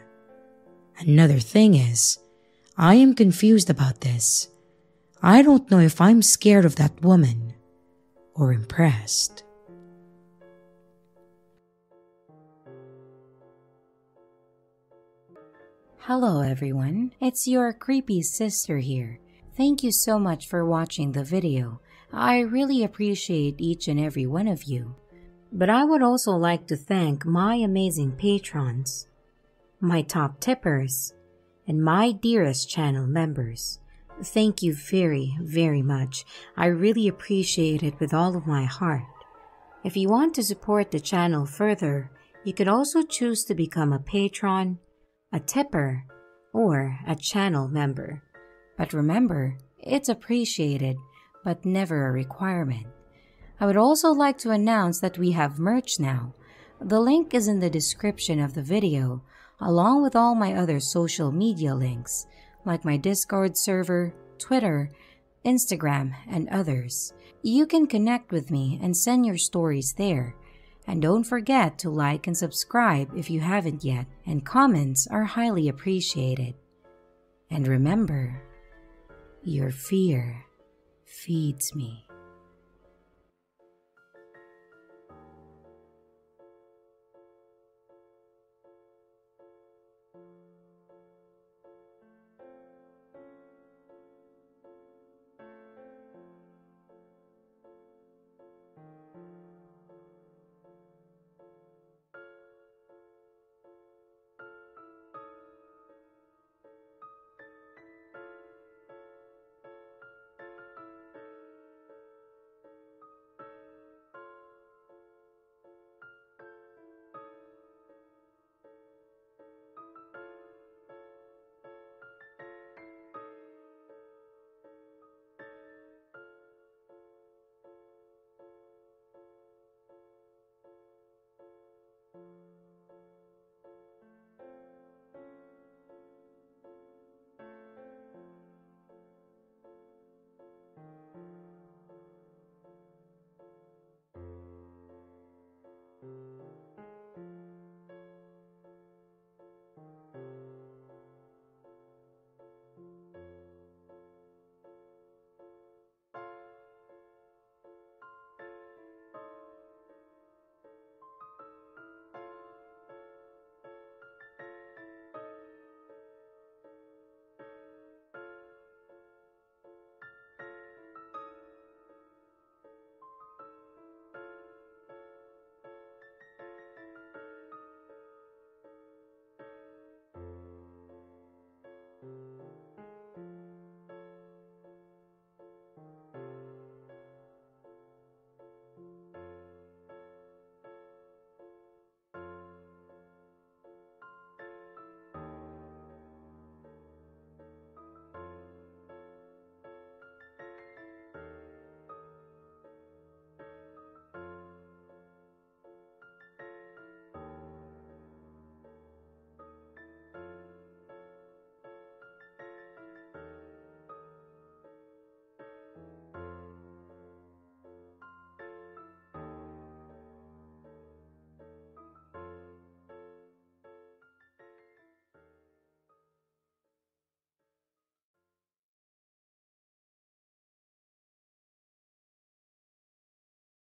Another thing is, I am confused about this. I don't know if I'm scared of that woman or impressed. Hello everyone, it's your creepy sister here. Thank you so much for watching the video. I really appreciate each and every one of you. But I would also like to thank my amazing patrons, my top tippers, and my dearest channel members. Thank you very, very much. I really appreciate it with all of my heart. If you want to support the channel further, you could also choose to become a patron, a tipper, or a channel member. But remember, it's appreciated, but never a requirement. I would also like to announce that we have merch now. The link is in the description of the video, along with all my other social media links, like my Discord server, Twitter, Instagram, and others. You can connect with me and send your stories there. And don't forget to like and subscribe if you haven't yet, and comments are highly appreciated. And remember, your fear feeds me.